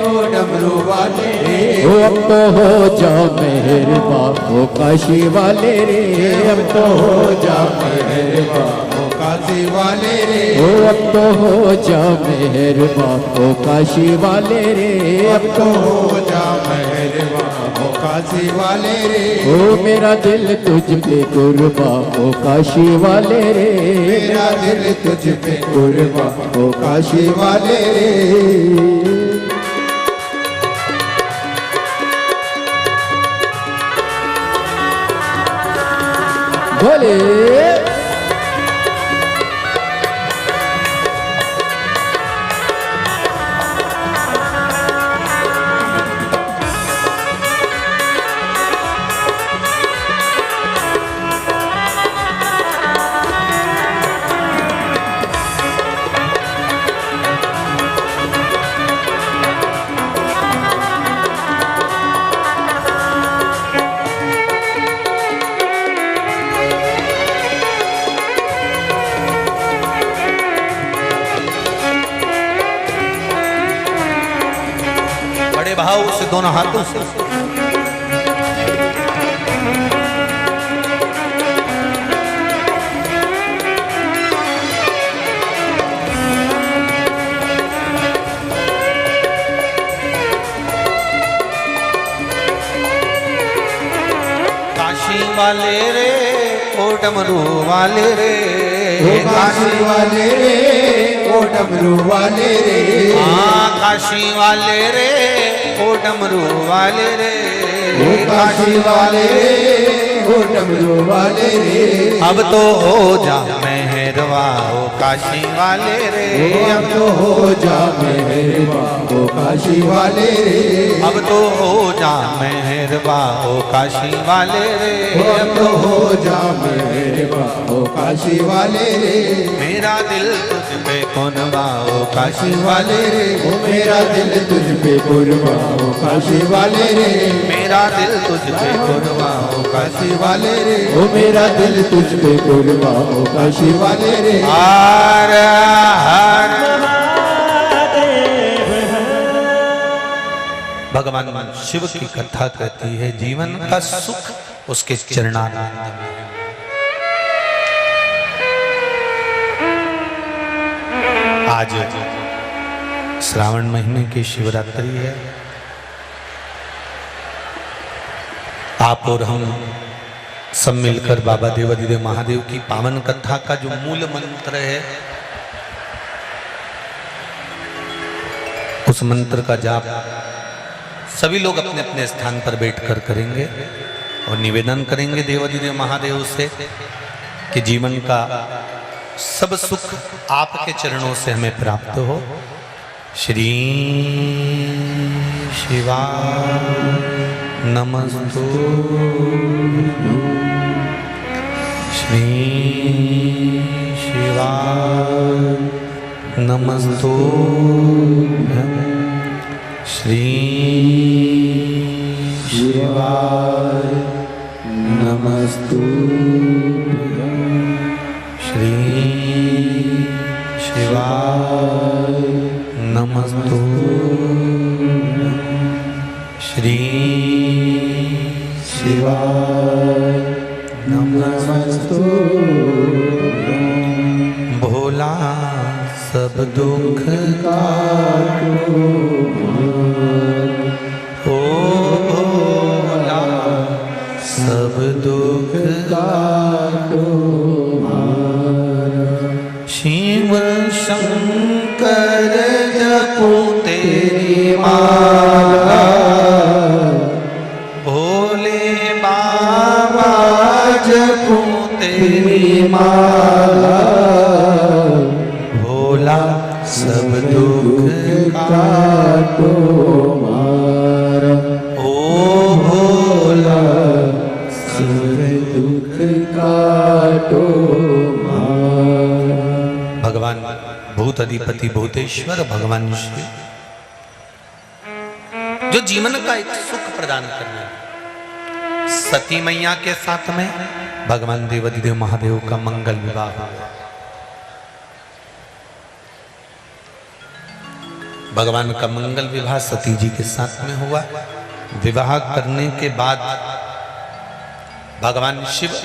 वो डमरू वाले रे। वो अब तो हो जा मेहरबान, वो काशी वाले रे, अब तो हो जा मेहरबान, वो काशी वाले रे, वो अब तो हो जा मेहरबान, वो काशी वाले रे, अब तो हो जा मेहरबान, वो काशी वाले रे। ओ मेरा दिल तुझ पे कुर्बान, वो काशी वाले रे, मेरा दिल तुझ पे कुर्बान, वो काशी वाले रे। बोले भाव से दोनों हाथों से काशी वाले रे, ओ डमरू वाले रे, काशी वाले रे, ओ डमरू वाले रे, हाँ काशी वाले रे, ओ डमरू वाले रे, काशी वाले रे, ओ डमरू वाले रे। अब तो हो जा मेहरवा, ओ काशी वाले रे, अब तो हो जा मेहरबा, ओ काशी वाले रे, अब तो हो जा मेहरबा, ओ काशी वाले रे, अब तो हो जा मेहरबा, ओ काशी वाले रे। मेरा दिल तुझ पे कुर्बा, ओ काशी वाले रे, ओ मेरा दिल तुझ पे कुर्बा, ओ काशी वाले रे, मेरा दिल तुझ पे कुर्बा, ओ काशी वाले रे, ओ मेरा दिल तुझ पे कुर्बा, ओ काशी वाले रे। हर हर भगवान शिव की कथा कहती है जीवन का सुख उसके चरणारविंद में है। आज श्रावण महीने की शिवरात्रि है। आप और हम सब मिलकर बाबा देवाधिदेव महादेव की पावन कथा का जो मूल मंत्र है उस मंत्र का जाप सभी लोग अपने अपने स्थान पर बैठकर करेंगे और निवेदन करेंगे देवाधिदेव महादेव से कि जीवन का सब सुख आपके चरणों से हमें प्राप्त हो। श्री शिवाय नमस्तु, श्री शिवाय नमस्तु, श्री शिवाय नमस्तु, श्री शिवाय नमस्तु, श्री शिवाय नमस्तु। भोला सब दुख काटो, ओ भोला सब दुख काटो। जपूं तेरी माला, भोले बाबा जपूं तेरी माला, भोला सब दुख काटो मारा, ओ भोला सब दुख काटो मारा। भगवान भूत अधिपति भूतेश्वर भगवान शिव जो जीवन का एक सुख प्रदान करने, सती मैया के साथ में भगवान देवाधिदेव महादेव का मंगल विवाह हुआ। भगवान का मंगल विवाह सती जी के साथ में हुआ। विवाह करने के बाद भगवान शिव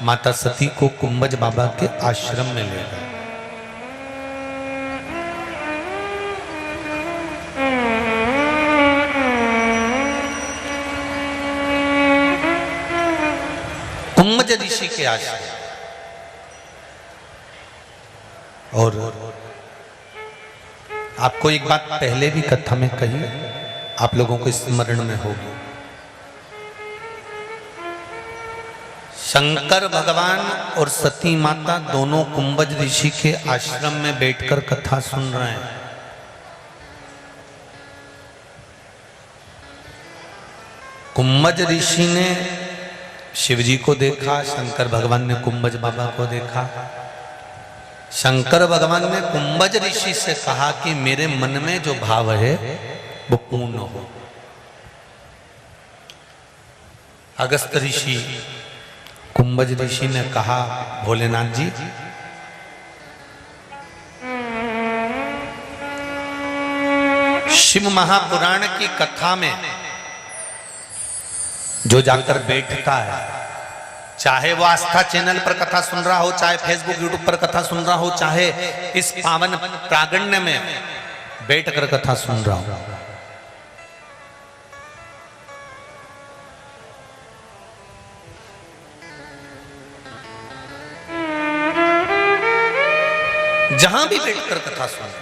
माता सती को कुंभज बाबा के आश्रम में ले गए। कुंभज ऋषि के आश्रम, और आपको एक बात पहले भी कथा में कही, आप लोगों को स्मरण में होगी। शंकर भगवान और सती माता दोनों कुंभज ऋषि के आश्रम में बैठकर कथा सुन रहे हैं। कुंभज ऋषि ने शिवजी को देखा, शंकर भगवान ने कुंभज बाबा को देखा। शंकर भगवान ने कुंभज ऋषि से कहा कि मेरे मन में जो भाव है वो पूर्ण हो। अगस्त ऋषि कुंभज ऋषि ने कहा, भोलेनाथ जी शिव महापुराण की कथा में जो जाकर बैठता है, चाहे वो आस्था चैनल पर कथा सुन रहा हो, चाहे फेसबुक यूट्यूब पर कथा सुन रहा हो, चाहे इस पावन प्रागण्य में बैठकर कथा सुन रहा हो, जहां भी बैठकर कथा सुन रहा,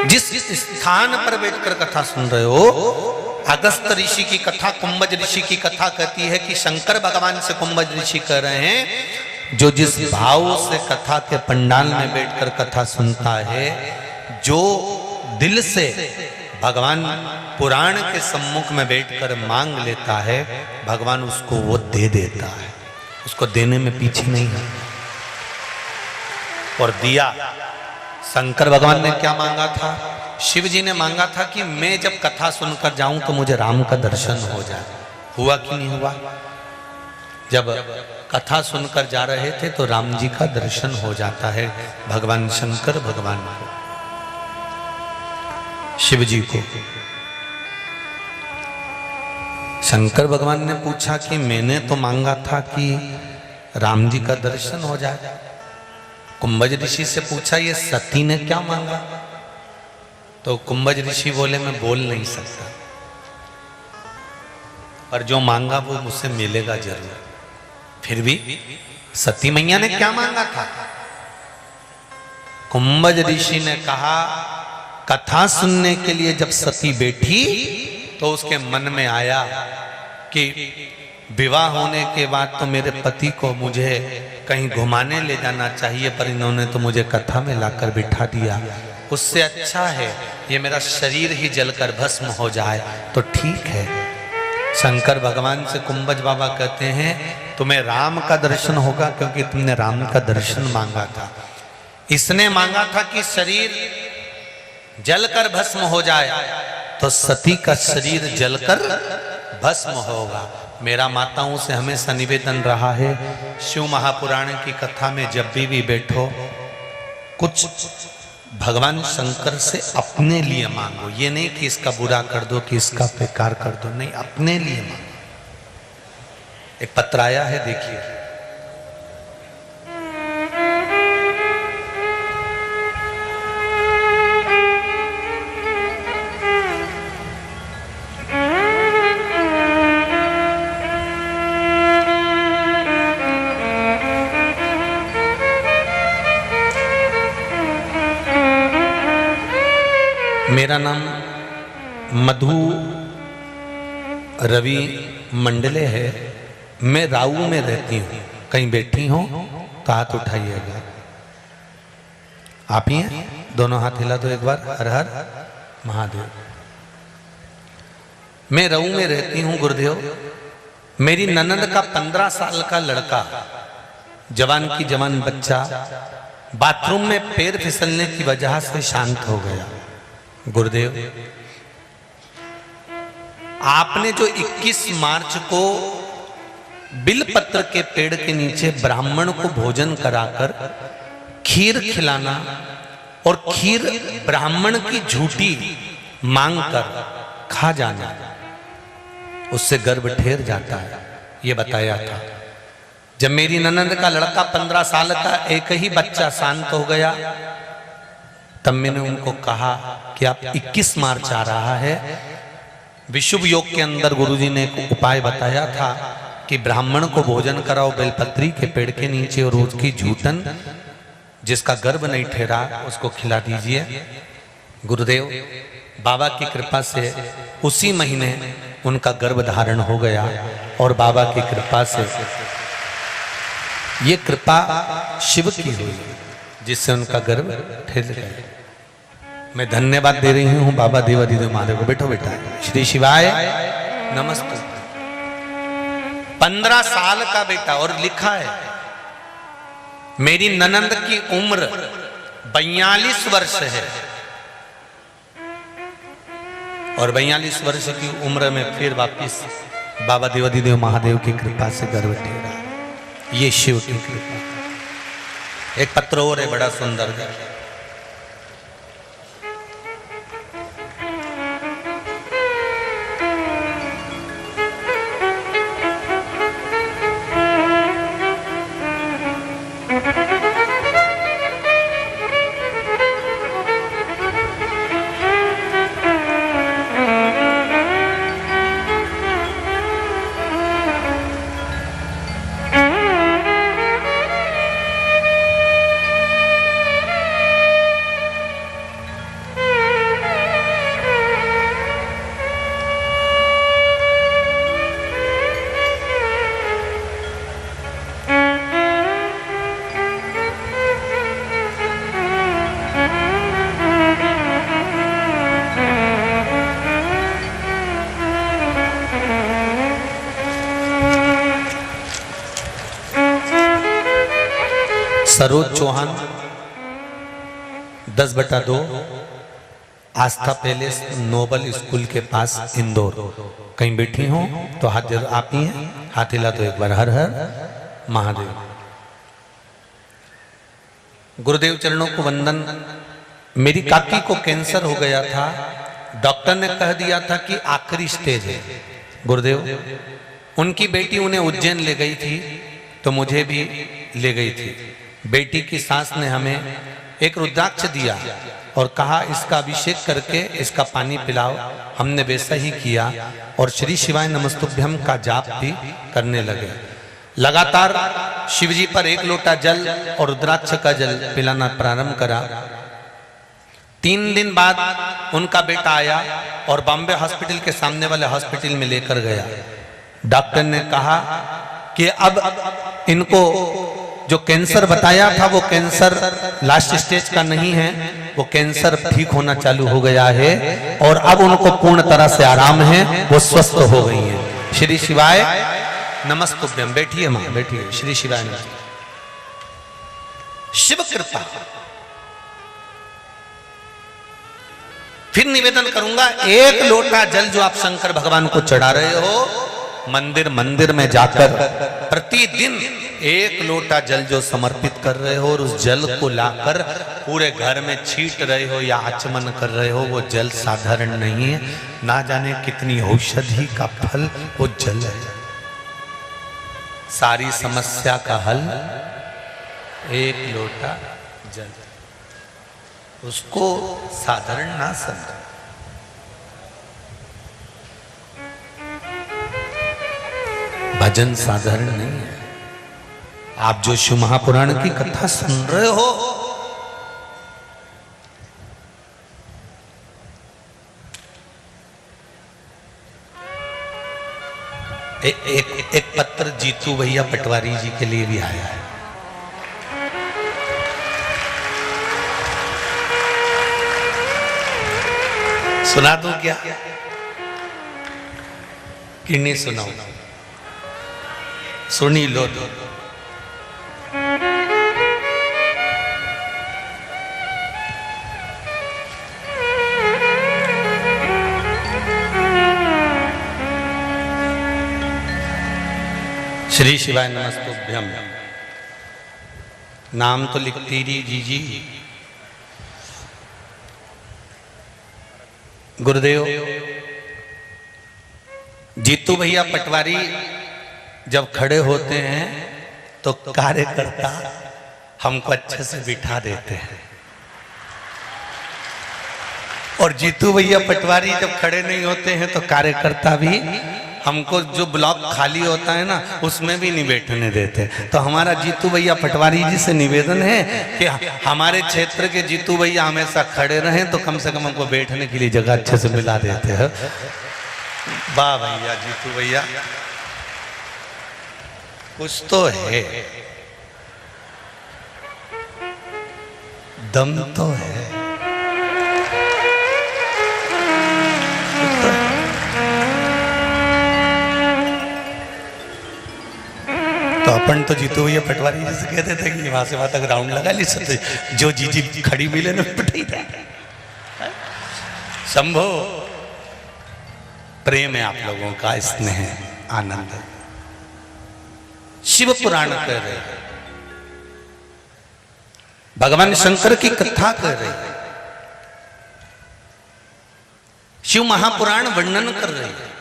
जिस स्थान पर बैठकर कथा सुन रहे हो, अगस्त ऋषि की कथा, कुंभज ऋषि की कथा कहती है कि शंकर भगवान से कुंभज ऋषि कह रहे हैं, जो जिस भाव से कथा के पंडाल में बैठकर कथा सुनता है, जो दिल से भगवान पुराण के सम्मुख में बैठकर मांग लेता है, भगवान उसको वो दे देता है, उसको देने में पीछे नहीं है। और दिया। शंकर भगवान ने क्या मांगा था? शिव जी ने मांगा था कि मैं जब कथा सुनकर जाऊं तो मुझे राम का दर्शन हो जाए। हुआ कि नहीं हुआ? जब कथा सुनकर जा रहे थे तो राम जी का दर्शन हो जाता है भगवान शंकर भगवान को, शिव जी को। शंकर भगवान ने पूछा कि मैंने तो मांगा था कि राम जी का दर्शन हो जाए। कुंभज ऋषि से पूछा ये सती ने क्या मांगा? तो कुंभज ऋषि बोले मैं बोल नहीं सकता, पर जो मांगा वो मुझसे मिलेगा जरूर। फिर भी सती मैया ने क्या मांगा था? कुंभज ऋषि ने कहा कथा सुनने के लिए जब सती बैठी तो उसके मन में आया कि विवाह होने के बाद तो मेरे पति को मुझे कहीं घुमाने ले जाना चाहिए, पर इन्होंने तो मुझे कथा में लाकर बिठा दिया। उससे अच्छा है ये मेरा शरीर ही जलकर भस्म हो जाए तो ठीक है। शंकर भगवान से कुंभज बाबा कहते हैं तुम्हें राम का दर्शन होगा क्योंकि तुमने राम का दर्शन मांगा था। इसने मांगा था कि शरीर जलकर भस्म हो जाए, तो सती का शरीर जलकर भस्म होगा। मेरा माताओं से हमेशा निवेदन रहा है, शिव महापुराण की कथा में जब भी बैठो कुछ भगवान शंकर से अपने लिए मांगो। ये नहीं कि इसका बुरा कर दो, कि इसका बेकार कर दो, नहीं, अपने लिए मांगो। एक पत्र आया है, देखिए। मेरा नाम मधु रवि मंडले है। मैं राऊ में रहती हूँ। कहीं बैठी हो तो हाथ उठाइएगा। आप ही हैं? दोनों हाथ हिला दो एक बार। हर हर महादेव। मैं राऊ में रहती हूँ गुरुदेव। मेरी ननद का 15 साल का लड़का, जवान की जवान बच्चा, बाथरूम में पैर फिसलने की वजह से शांत हो गया। गुरुदेव, आपने जो 21 मार्च को बिलपत्र के पेड़ के नीचे ब्राह्मण को भोजन कराकर खीर खिलाना और खीर ब्राह्मण की झूठी मांग कर खा जाना, उससे गर्भ ठेर जाता है, ये बताया था। जब मेरी ननद का लड़का 15 साल का एक ही बच्चा शांत हो गया, तब मैंने उनको कहा कि आप 21 मार्च आ रहा है, विशुभ योग के अंदर गुरुजी ने एक उपाय बताया था कि ब्राह्मण को भोजन कराओ बेलपत्री के पेड़ के नीचे और उसकी झूठन, जिसका गर्भ नहीं ठहरा उसको खिला दीजिए। गुरुदेव, बाबा की कृपा से उसी महीने उनका गर्भ धारण हो गया और बाबा की कृपा से, ये कृपा शिव की हुई जिससे उनका गर्भ ठहर गया। मैं धन्यवाद दे रही हूँ बाबा देवाधिदेव महादेव को। बैठो बेटा। श्री शिवाय नमस्ते। 15 साल का बेटा, और लिखा है मेरी ननंद की उम्र 42 वर्ष है और 42 वर्ष की उम्र में फिर वापिस बाबा देवाधिदेव महादेव की कृपा से गर्भ ठहरा। ये शिव की कृपा। एक पत्र और है बड़ा सुंदर। सरोज चौहान 10/2 आस्था पैलेस नोबल स्कूल के पास इंदौर। कहीं बैठी हो तो हाथ जरूर। आप ही हैं? हाथ हिला तो एक बार। हर हर महादेव। गुरुदेव चरणों को वंदन। मेरी काकी को कैंसर हो गया था। डॉक्टर ने कह दिया था कि आखिरी स्टेज है। गुरुदेव, उनकी बेटी उन्हें उज्जैन ले गई थी तो मुझे भी ले गई थी। बेटी की सास ने हमें एक रुद्राक्ष दिया और कहा इसका अभिषेक करके इसका पानी पिलाओ। हमने वैसा ही किया और श्री शिवाय नमस्तुभ्यम का जाप भी करने लगे। लगातार शिवजी पर 1 लोटा जल और रुद्राक्ष का जल पिलाना प्रारंभ करा। 3 दिन बाद उनका बेटा आया और बॉम्बे हॉस्पिटल के सामने वाले हॉस्पिटल में लेकर गया। डॉक्टर ने कहा कि अब इनको जो कैंसर बताया था वो कैंसर लास्ट स्टेज का नहीं है, वो कैंसर ठीक होना चालू हो गया है और अब उनको पूर्ण तरह से आराम है, वो स्वस्थ हो गई है। श्री शिवाय नमस्तुभ्यम। बैठिए मां, बैठिए। श्री शिवाय नमस्तुभ्यम। शिव कृपा। फिर निवेदन करूंगा, 1 लोटा जल जो आप शंकर भगवान को चढ़ा रहे हो, मंदिर में जाकर प्रतिदिन 1 लोटा जल जो समर्पित कर रहे हो और उस जल को लाकर पूरे घर में छींट रहे हो या आचमन कर रहे हो, वो जल साधारण नहीं है। ना जाने कितनी औषधि का फल वो जल है। सारी समस्या का हल 1 लोटा जल। उसको साधारण ना समझो। भजन साधारण नहीं है। आप जो शिव महापुराण की कथा सुन रहे हो, एक पत्र जीतू भैया पटवारी जी के लिए भी आया है। सुना दूं क्या कि नहीं सुनाऊं? सुनी लो। श्री शिवाय नमस्तुभ्यम। नाम तो लिखती रही जी। गुरुदेव जीतू भैया पटवारी जब खड़े होते हैं तो कार्यकर्ता हमको अच्छे से बिठा देते हैं, और जीतू भैया पटवारी जब खड़े नहीं होते हैं तो कार्यकर्ता भी हमको जो ब्लॉक खाली होता है ना उसमें भी नहीं बैठने देते। तो हमारा जीतू भैया पटवारी जी से निवेदन है कि हमारे क्षेत्र के जीतू भैया हमेशा खड़े रहें तो कम से कम हमको बैठने के लिए जगह अच्छे से मिला देते हैं। वाह भैया जीतू भैया, कुछ तो है, दम तो है। तो अपन तो जीतू भैया पटवारी जी से कहते थे कि वहां से वहां तक राउंड लगा ली सकते, जो जी खड़ी मिले ना पिटाई था। संभो प्रेम है आप लोगों का, स्नेह आनंद। शिव पुराण कह रहे, भगवान शंकर की कथा कर रहे, शिव महापुराण वर्णन कर रहे हैं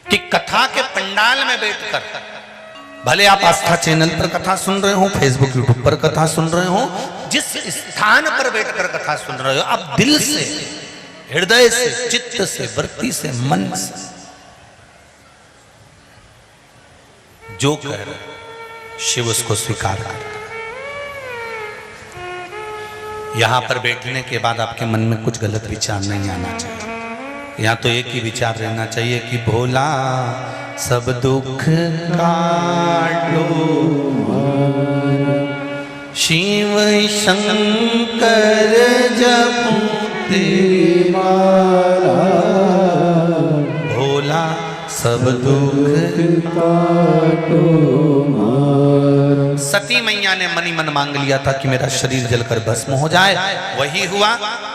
कि कथा के पंडाल में बैठकर, भले आप आस्था चैनल पर कथा सुन रहे हो, फेसबुक यूट्यूब पर कथा सुन रहे हो, जिस स्थान पर बैठकर कथा सुन रहे हो, आप दिल से, हृदय से, चित्त से, वृत्ति से, मन से जो कह रहे हो शिव उसको स्वीकार करता है। यहां पर बैठने के बाद आपके मन में कुछ गलत विचार नहीं आना चाहिए। यहाँ तो एक ही विचार रहना चाहिए कि भोला सब दुख काटो, शिव शंकर जपते मारा, भोला सब दुख काटो मारा। सती मैया ने मनी मन मांग लिया था कि मेरा शरीर जलकर भस्म हो जाए, वही हुआ।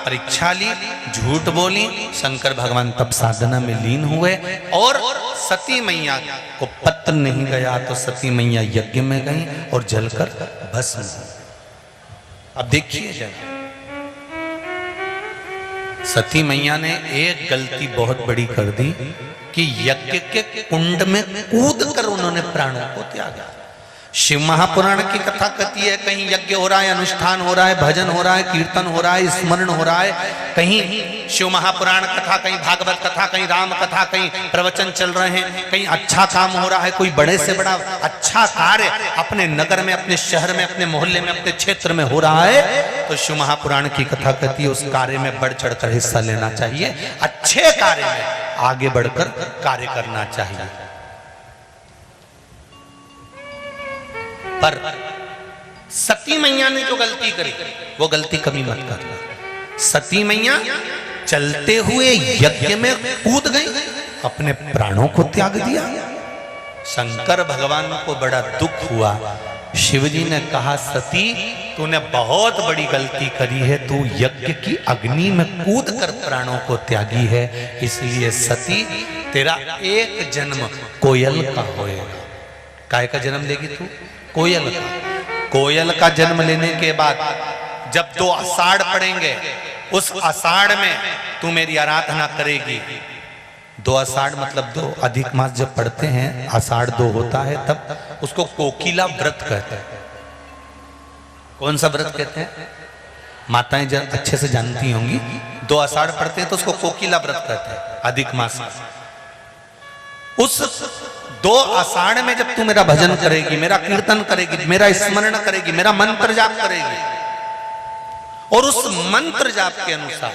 परीक्षा ली, झूठ बोली, शंकर भगवान तब साधना में लीन हुए और सती मैया को पत्र नहीं गया तो सती मैया यज्ञ में गई और जलकर भस्म। अब देखिए जरा, सती मैया ने एक गलती बहुत बड़ी कर दी कि यज्ञ के कुंड में कूद कर उन्होंने प्राणों को त्यागा। शिव महापुराण की कथा कहती है कहीं यज्ञ हो रहा है, अनुष्ठान हो रहा है, भजन हो रहा है, कीर्तन हो रहा है, स्मरण हो रहा है, कहीं शिव महापुराण कथा, कहीं भागवत कथा, कहीं राम कथा, कहीं प्रवचन चल रहे हैं, कहीं अच्छा काम हो रहा है, कोई बड़े से बड़ा अच्छा कार्य अपने नगर में, अपने शहर में, अपने मोहल्ले में, अपने क्षेत्र में हो रहा है, तो शिव महापुराण की कथा कहती है उस कार्य में बढ़ चढ़कर हिस्सा लेना चाहिए, अच्छे कार्य में आगे बढ़कर कार्य करना चाहिए। पर सती मैया ने जो गलती करी वो गलती कभी मत करना। सती मैया चलते हुए यज्ञ में कूद गई, अपने प्राणों को त्याग दिया। शंकर भगवान को बड़ा दुख हुआ। शिवजी ने कहा सती तूने बहुत बड़ी गलती करी है, तू यज्ञ की अग्नि में कूद कर प्राणों को त्यागी है, इसलिए सती तेरा एक जन्म कोयल का होएगा। काय का जन्म लेगी तू? कोयल का। कोयल का जन्म लेने के बाद जब 2 आषाढ़ पड़ेंगे, उस आषाढ़ में तू मेरी आराधना करेगी। 2 आषाढ़ मतलब 2 अधिक मास जब पढ़ते हैं, आषाढ़ 2 होता है, तब उसको कोकिला व्रत कहते हैं। कौन सा व्रत कहते हैं? माताएं अच्छे से जानती होंगी। 2 आषाढ़ पढ़ते हैं तो उसको कोकिला व्रत कहते हैं, अधिक मास। उस 2 आषाढ़ में जब तू मेरा भजन करेगी, मेरा कीर्तन करेगी, मेरा स्मरण करेगी, मेरा मंत्र जाप करेगी, और उस मंत्र जाप के अनुसार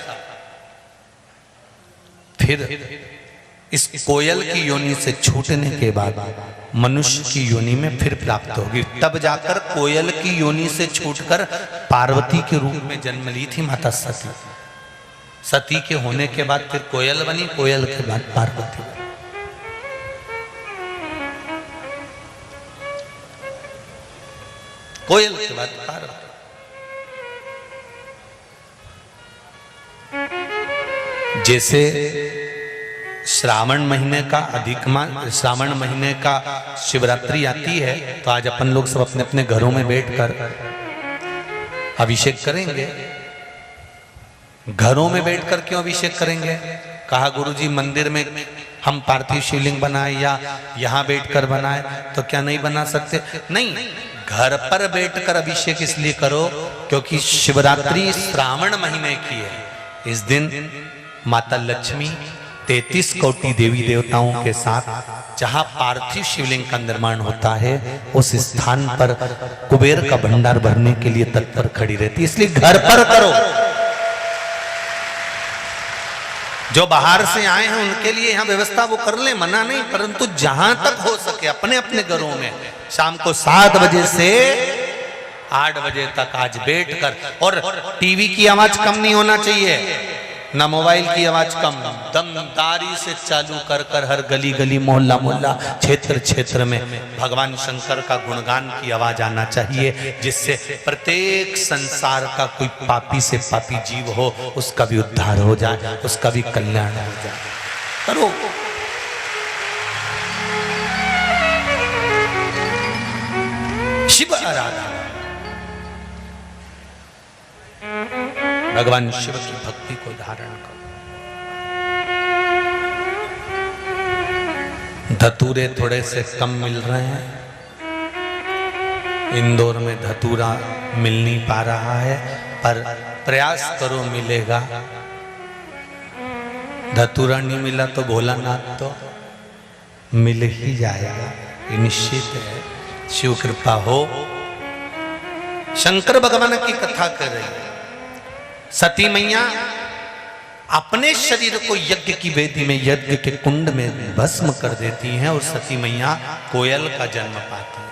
फिर इस कोयल की योनि से छूटने के बाद मनुष्य की योनि में फिर प्राप्त होगी। तब जाकर कोयल की योनि से छूटकर पार्वती के रूप में जन्म ली थी माता सती। सती के होने के बाद फिर कोयल बनी, कोयल के बाद पार्वती बनी। कोयल के बाद पार्वती। जैसे श्रावण महीने का श्रावण महीने का शिवरात्रि आती है, तो आज अपन लोग सब अपने अपने घरों में बैठकर अभिषेक करेंगे। घरों में बैठकर क्यों अभिषेक करेंगे? कहा गुरुजी मंदिर में हम पार्थिव शिवलिंग बनाए या यहाँ बैठकर बनाए, तो क्या नहीं बना सकते? नहीं, घर पर बैठकर अभिषेक इसलिए करो क्योंकि शिवरात्रि श्रावण महीने की है। इस दिन माता लक्ष्मी 33 कोटि देवी देवताओं के साथ जहां पार्थिव शिवलिंग का निर्माण होता है, उस स्थान पर कुबेर का भंडार भरने के लिए तत्पर खड़ी रहती है। इसलिए घर पर करो। जो बाहर से आए हैं उनके लिए यहाँ व्यवस्था वो कर ले, मना नहीं, परंतु जहां तक हो सके अपने अपने घरों में शाम को 7 बजे से 8 बजे तक आज बैठकर, और टीवी की आवाज कम नहीं होना चाहिए, ना मोबाइल की आवाज कम, दमदारी से चालू कर कर हर गली गली मोहल्ला मोहल्ला क्षेत्र क्षेत्र में भगवान शंकर का गुणगान की आवाज आना चाहिए, जिससे प्रत्येक संसार का कोई पापी से पापी जीव हो उसका भी उद्धार हो जाए, उसका भी कल्याण हो जाए। करो। शिव आराधना, भगवान शिव की भक्ति को धारण करो। धतूरे थोड़े से कम मिल रहे हैं, इंदौर में धतूरा मिल नहीं पा रहा है, पर प्रयास करो मिलेगा। धतूरा नहीं मिला तो भोलानाथ तो मिल ही जाएगा, ये निश्चित है। शिव कृपा हो। शंकर भगवान की कथा कर रही है। सती मैया अपने शरीर को यज्ञ की वेदी में, यज्ञ के कुंड में भस्म कर देती हैं, और सती मैया कोयल का जन्म पाती है।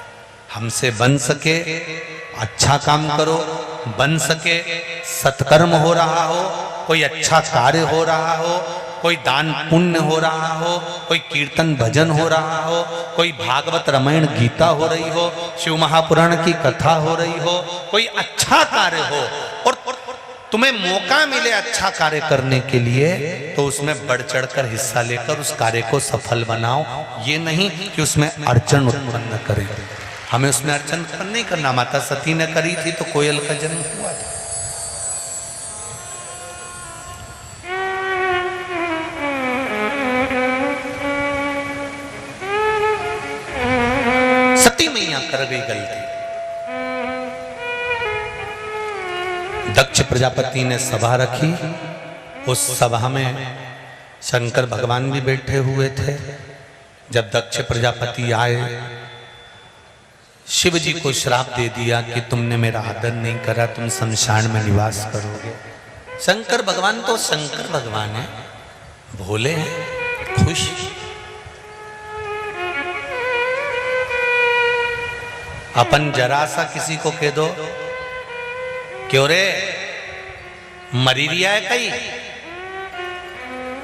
हमसे बन सके अच्छा काम करो, बन सके सत्कर्म हो रहा हो, कोई अच्छा कार्य हो रहा हो, कोई दान पुण्य हो रहा हो, कोई कीर्तन भजन हो रहा हो, कोई भागवत रामायण गीता हो रही हो, शिव महापुराण की कथा हो रही हो, कोई अच्छा कार्य हो और तुम्हें मौका मिले अच्छा कार्य करने के लिए, तो उसमें बढ़ चढ़कर हिस्सा लेकर उस कार्य को सफल बनाओ। ये नहीं कि उसमें अड़चन उत्पन्न करे। हमें उसमें अड़चन उत्पन्न नहीं करना। माता सती ने करी थी तो कोयल का जन्म हुआ था। सती मैया कर गई गलती। दक्ष प्रजापति ने सभा रखी, उस सभा में शंकर भगवान भी बैठे हुए थे। जब दक्ष प्रजापति आए, शिव जी को श्राप दे दिया कि तुमने मेरा आदर नहीं करा, तुम शमशान में निवास करोगे। शंकर भगवान तो शंकर भगवान है, भोले हैं, खुश। अपन जरा सा किसी को कह दो, क्यों रे मरी रिया है कहीं,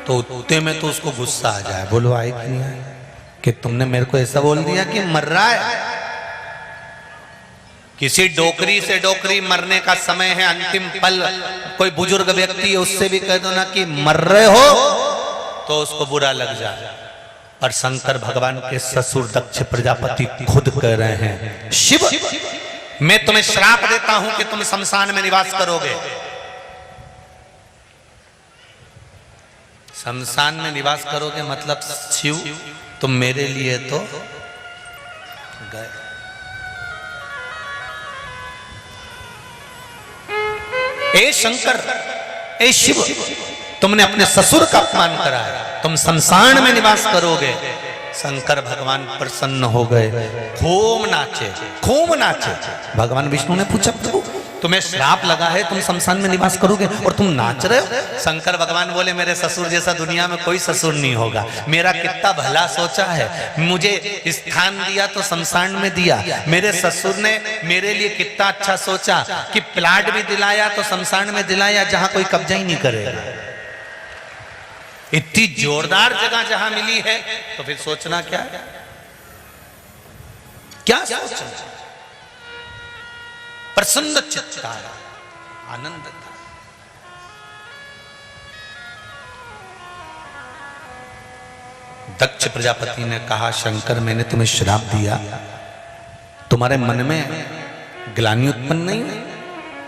तो उतने में तो उसको गुस्सा आ जाए। बोलो आए कि नहीं आए कि तुमने मेरे को ऐसा बोल दिया कि मर रहा है। किसी डोकरी से डोकरी मरने का समय है, अंतिम पल, कोई बुजुर्ग व्यक्ति है उससे भी कह दो ना कि मर रहे हो, तो उसको बुरा लग जाए। पर शंकर भगवान के ससुर दक्ष प्रजापति खुद कह रहे हैं, शिव मैं तुम्हें श्राप देता हूं कि तुम शमशान में निवास करोगे। शमशान में निवास करोगे मतलब शिव तुम मेरे लिए तो गए। ए शंकर, ए शिव, तुमने अपने ससुर का अपमान करा है, तुम शमशान में निवास करोगे। शंकर भगवान प्रसन्न हो गए, खूब नाचे, खूब नाचे। भगवान विष्णु ने पूछा, प्रभु तुम्हें श्राप लगा है, तुम शमशान में निवास करोगे और तुम नाच रहे हो। शंकर भगवान बोले मेरे ससुर जैसा दुनिया में कोई ससुर नहीं होगा। मेरा कितना भला सोचा है, मुझे स्थान दिया तो शमशान में दिया। मेरे ससुर ने मेरे लिए कितना अच्छा सोचा कि प्लाट भी दिलाया तो शमशान में दिलाया जहां कोई कब्जा ही नहीं करेगा। इतनी जोरदार जगह जहां मिली है तो फिर सोचना क्या है, क्या सोचना। प्रसन्न चित्त आनंद था। दक्ष प्रजापति ने कहा शंकर मैंने तुम्हें श्राप दिया, तुम्हारे मन में ग्लानि उत्पन्न नहीं है,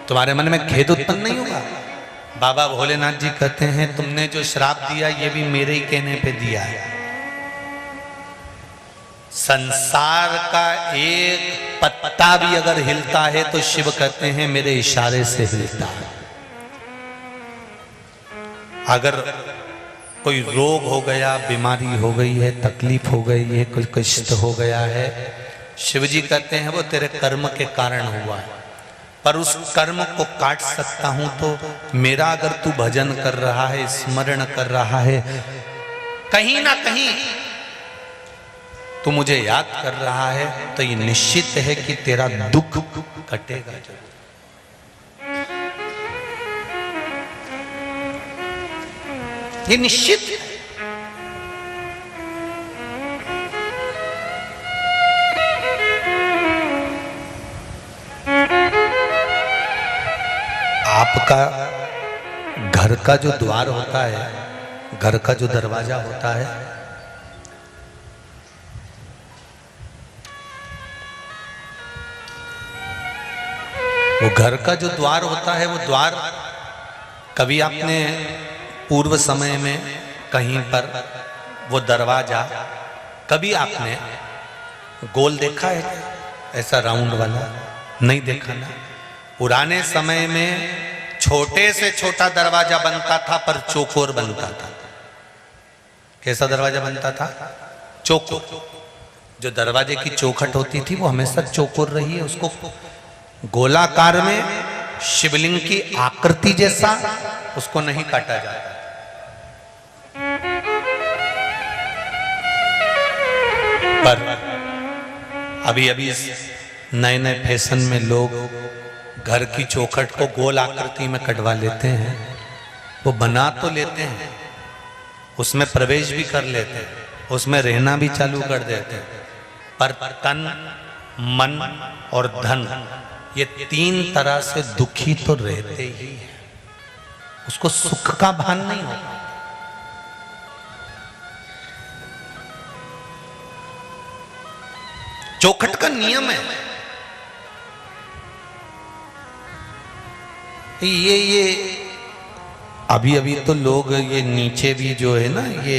तुम्हारे मन में खेद उत्पन्न नहीं होगा। बाबा भोलेनाथ जी कहते हैं तुमने जो श्राप दिया ये भी मेरे ही कहने पे दिया है। संसार का एक पत्ता भी अगर हिलता है तो शिव कहते हैं मेरे इशारे से हिलता है। अगर कोई रोग हो गया, बीमारी हो गई है, तकलीफ हो गई है, कोई कष्ट हो गया है, शिव जी कहते हैं वो तेरे कर्म के कारण हुआ है, पर उस कर्म को काट सकता हूं तो मेरा अगर तू भजन कर रहा है, स्मरण कर रहा है, कहीं ना कहीं तू मुझे याद कर रहा है, तो ये निश्चित है कि तेरा दुख कटेगा। ये निश्चित है। आपका घर का जो द्वार होता है, घर का जो दरवाजा होता है, वो घर का जो द्वार होता है, वो द्वार कभी आपने पूर्व समय में कहीं पर वो दरवाजा कभी आपने गोल देखा है, ऐसा राउंड वाला नहीं देखा ना। पुराने समय में छोटे से छोटा दरवाजा बनता था पर चौकोर बनता था। कैसा दरवाजा बनता था? चौकोर। जो दरवाजे की चौखट होती थी वो हमेशा चौकोर रही है। उसको गोलाकार में शिवलिंग की आकृति जैसा उसको नहीं काटा जाता। पर अभी अभी नए नए फैशन में लोग घर की चौखट को गोल आकृति में कटवा लेते हैं। वो बना तो लेते हैं, उसमें प्रवेश भी कर लेते हैं, उसमें रहना भी चालू कर देते हैं, पर तन, मन और धन ये तीन तरह से दुखी तो रहते ही हैं। उसको सुख का भान नहीं होता। चौखट का नियम है ये अभी अभी तो लोग ये नीचे भी जो है ना, ये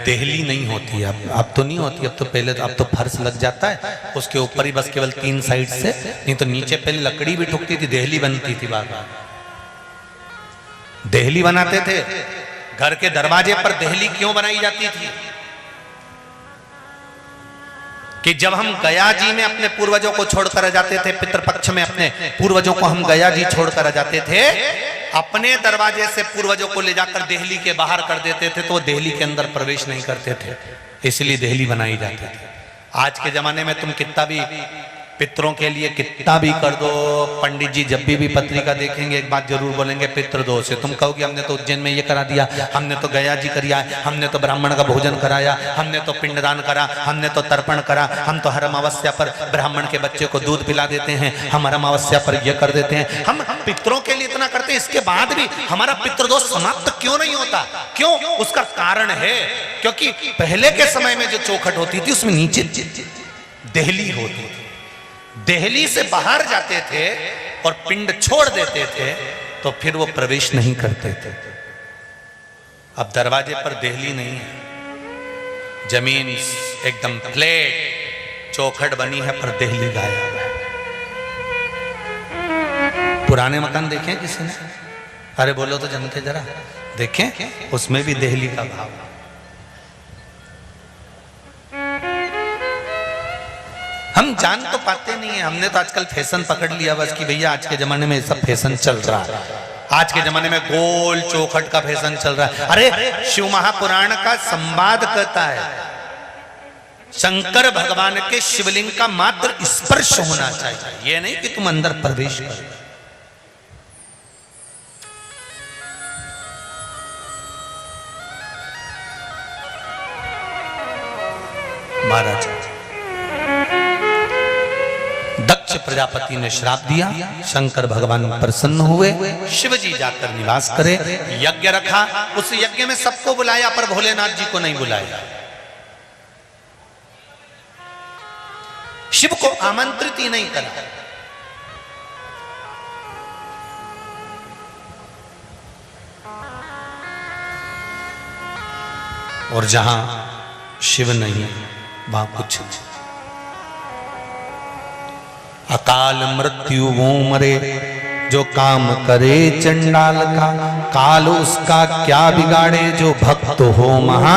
देहली नहीं होती अब तो नहीं होती। अब तो पहले तो अब तो फर्श लग जाता है, उसके ऊपर ही बस केवल 3 साइड से, नहीं तो नीचे पहले लकड़ी भी ठुकती थी, देहली बनती थी। बार बार देहली बनाते थे। घर के दरवाजे पर देहली क्यों बनाई जाती थी? कि जब हम गया जी में अपने पूर्वजों को छोड़कर जाते थे, पितृपक्ष में अपने पूर्वजों को हम गया जी छोड़कर जाते थे, अपने दरवाजे से पूर्वजों को ले जाकर देहली के बाहर कर देते थे, तो वो देहली के अंदर प्रवेश नहीं करते थे, इसलिए देहली बनाई जाती थी। आज के जमाने में तुम कितना भी पितरों के लिए कितना भी कर दो, पंडित जी जब भी पत्रिका देखेंगे एक बात जरूर बोलेंगे, पितृदोष है। तुम कहोगे हमने तो उज्जैन में ये करा दिया, हमने तो गया जी करिया, हमने तो ब्राह्मण का भोजन कराया, हमने तो पिंडदान करा, हमने तो तर्पण करा, हम तो हर अमावस्या पर ब्राह्मण के बच्चे को दूध पिला देते हैं, हम हर अमावस्या पर यह कर देते हैं। हम पितरों के लिए इतना करते हैं, इसके बाद भी हमारा पितृदोष समाप्त क्यों नहीं होता? क्यों? उसका कारण है क्योंकि पहले के समय में जो चौखट होती थी उसमें नीचे देहली होती थी। देहली से बाहर जाते थे और पिंड छोड़ देते थे तो फिर वो प्रवेश नहीं करते थे। अब दरवाजे पर देहली नहीं है, जमीन एकदम फ्लैट चौखट बनी है पर देहली गायब है। पुराने मकान देखें किसी ने? अरे बोलो तो जनते जरा देखें, उसमें भी देहली का भाव है। हम जान तो पाते नहीं है। हमने तो आजकल फैशन पकड़ लिया बस कि भैया आज के जमाने में सब फैशन चल रहा है, आज के जमाने में गोल चौखट का फैशन चल रहा है। अरे शिव महापुराण का संवाद कहता है शंकर भगवान के शिवलिंग का मात्र स्पर्श होना चाहिए, ये नहीं कि तुम अंदर प्रवेश करो। महाराज दक्ष प्रजापति ने श्राप दिया, शंकर भगवान प्रसन्न हुए, शिव जी जाकर निवास करे, यज्ञ रखा। उस यज्ञ में सबको बुलाया पर भोलेनाथ जी को नहीं बुलाया। शिव को आमंत्रित ही नहीं करा। और जहां शिव नहीं वहां कुछ नहीं। अकाल मृत्यु वो मरे जो काम करे चंडाल का, काल उसका क्या बिगाड़े जो भक्त हो महा।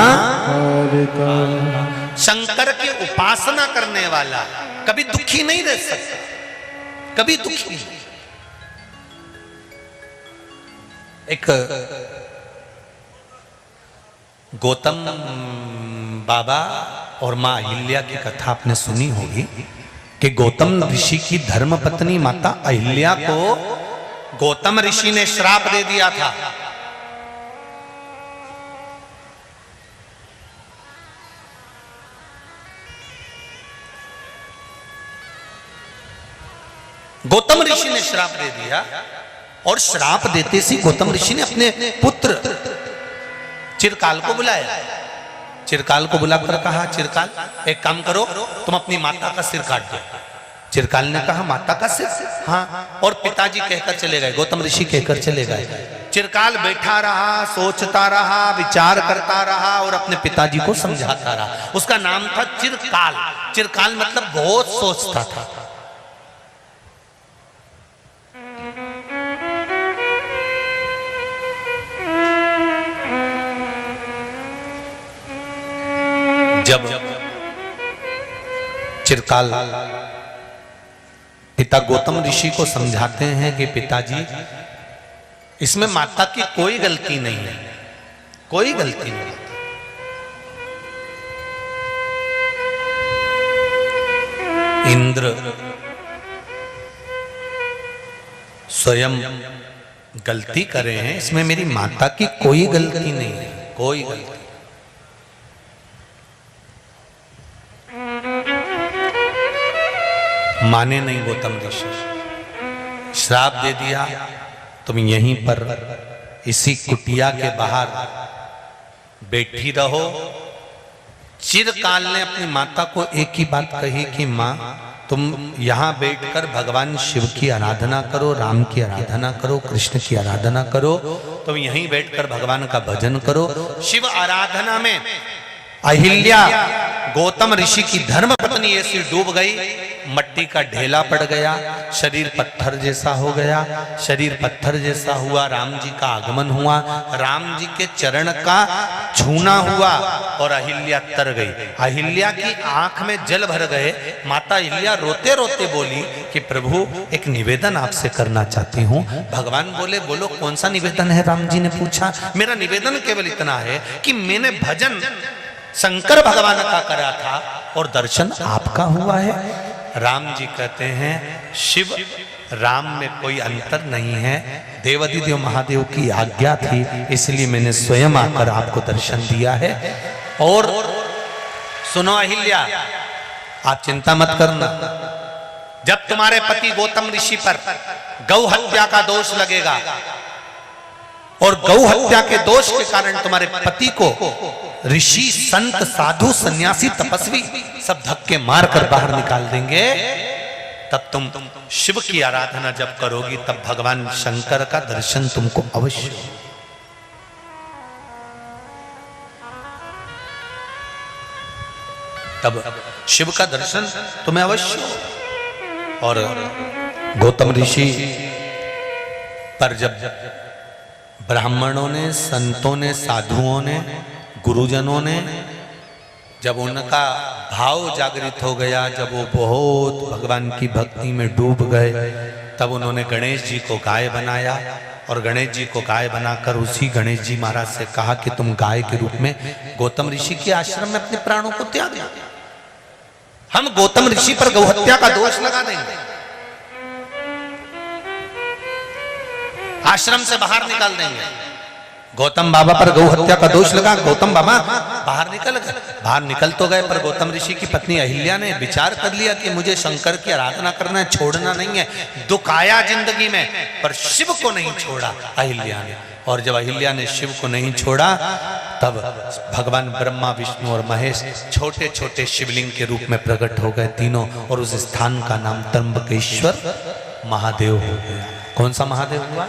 शंकर की उपासना करने वाला कभी दुखी नहीं रह सकता, कभी दुखी नहीं। एक गौतम बाबा और मां अहिल्या की कथा आपने सुनी होगी कि गौतम ऋषि की धर्मपत्नी माता अहिल्या को गौतम ऋषि ने श्राप दे दिया था। गौतम ऋषि ने श्राप दे दिया और श्राप देते से गौतम ऋषि ने अपने पुत्र चिरकाल को बुलाया। चिरकाल को बुलाकर कहा, चिरकाल एक काम करो, तुम अपनी माता का सिर काट दो। चिरकाल ने कहा, माता का सिर? हाँ। और पिताजी कहकर चले गए, गौतम ऋषि कहकर चले गए। चिरकाल बैठा रहा, सोचता रहा, विचार करता रहा और अपने पिताजी को समझाता रहा। उसका नाम था चिरकाल। चिरकाल मतलब बहुत सोचता था। जब चिरकाल पिता गौतम ऋषि को समझाते हैं कि पिताजी इसमें माता की कोई गलती नहीं है, कोई गलती नहीं। इंद्र स्वयं गलती करे हैं, इसमें मेरी माता की कोई गलती नहीं है, कोई गलती। माने नहीं गौतम ऋषि, श्राप दे दिया, तुम यहीं पर इसी कुटिया के बाहर बैठी रहो। चिरकाल ने अपनी माता को एक ही बात कही कि माँ तुम यहाँ बैठकर भगवान शिव की आराधना करो, राम की आराधना करो, कृष्ण की आराधना करो, तुम यहीं बैठकर भगवान का भजन करो। शिव आराधना में अहिल्या गौतम ऋषि की धर्म पत्नी ऐसी डूब गई, मट्टी का ढेला पड़ गया, शरीर पत्थर जैसा हो गया। शरीर पत्थर जैसा हुआ, राम जी का आगमन हुआ, राम जी के चरण का छूना हुआ और अहिल्या तर गई। अहिल्या की आंख में जल भर गए। माता अहिल्या रोते रोते बोली कि प्रभु एक निवेदन आपसे करना चाहती हूँ। भगवान बोले, बोलो कौन सा निवेदन है? राम जी ने पूछा। मेरा निवेदन केवल इतना है कि मैंने भजन शंकर भगवान का करा था और दर्शन आपका हुआ है। राम जी कहते हैं शिव राम में कोई अंतर नहीं है, देवाधिदेव महादेव की आज्ञा थी, इसलिए मैंने स्वयं आकर आपको दर्शन दिया है। और सुनो अहिल्या, आप चिंता मत करना, जब तुम्हारे पति गौतम ऋषि पर गौ हत्या का दोष लगेगा और गौ हत्या के दोष के कारण तुम्हारे पति को ऋषि, संत, साधु, सन्यासी, तपस्वी सब धक्के मारकर बाहर निकाल देंगे, तब तुम शिव की आराधना जब करोगी तब भगवान शंकर का दर्शन तुमको अवश्य। तब शिव का दर्शन तुम्हें अवश्य। और गौतम ऋषि पर जब ब्राह्मणों ने, संतों ने, साधुओं ने, गुरुजनों ने जब उनका भाव जागृत हो गया, जब वो बहुत भगवान की भक्ति में डूब गए, तब उन्होंने गणेश जी को गाय बनाया और गणेश जी को गाय बनाकर उसी गणेश जी महाराज से कहा कि तुम गाय के रूप में गौतम ऋषि के आश्रम में अपने प्राणों को त्याग दो। हम गौतम ऋषि पर गौहत्या का दोष लगा देंगे, आश्रम से बाहर निकाल देंगे। गौतम बाबा पर गौहत्या का दोष लगा, गौतम बाबा बाहर निकल गए। बाहर निकल तो गए, पर गौतम ऋषि की पत्नी अहिल्या ने विचार कर लिया कि मुझे शंकर की आराधना करना है, छोड़ना नहीं है। दुख आया जिंदगी में, पर शिव को नहीं छोड़ा अहिल्या ने। और जब अहिल्या ने शिव को नहीं छोड़ा, तब भगवान ब्रह्मा, विष्णु और महेश छोटे छोटे शिवलिंग के रूप में प्रकट हो गए तीनों, और उस स्थान का नाम त्र्यंबकेश्वर महादेव हो गया। कौन सा महादेव हुआ?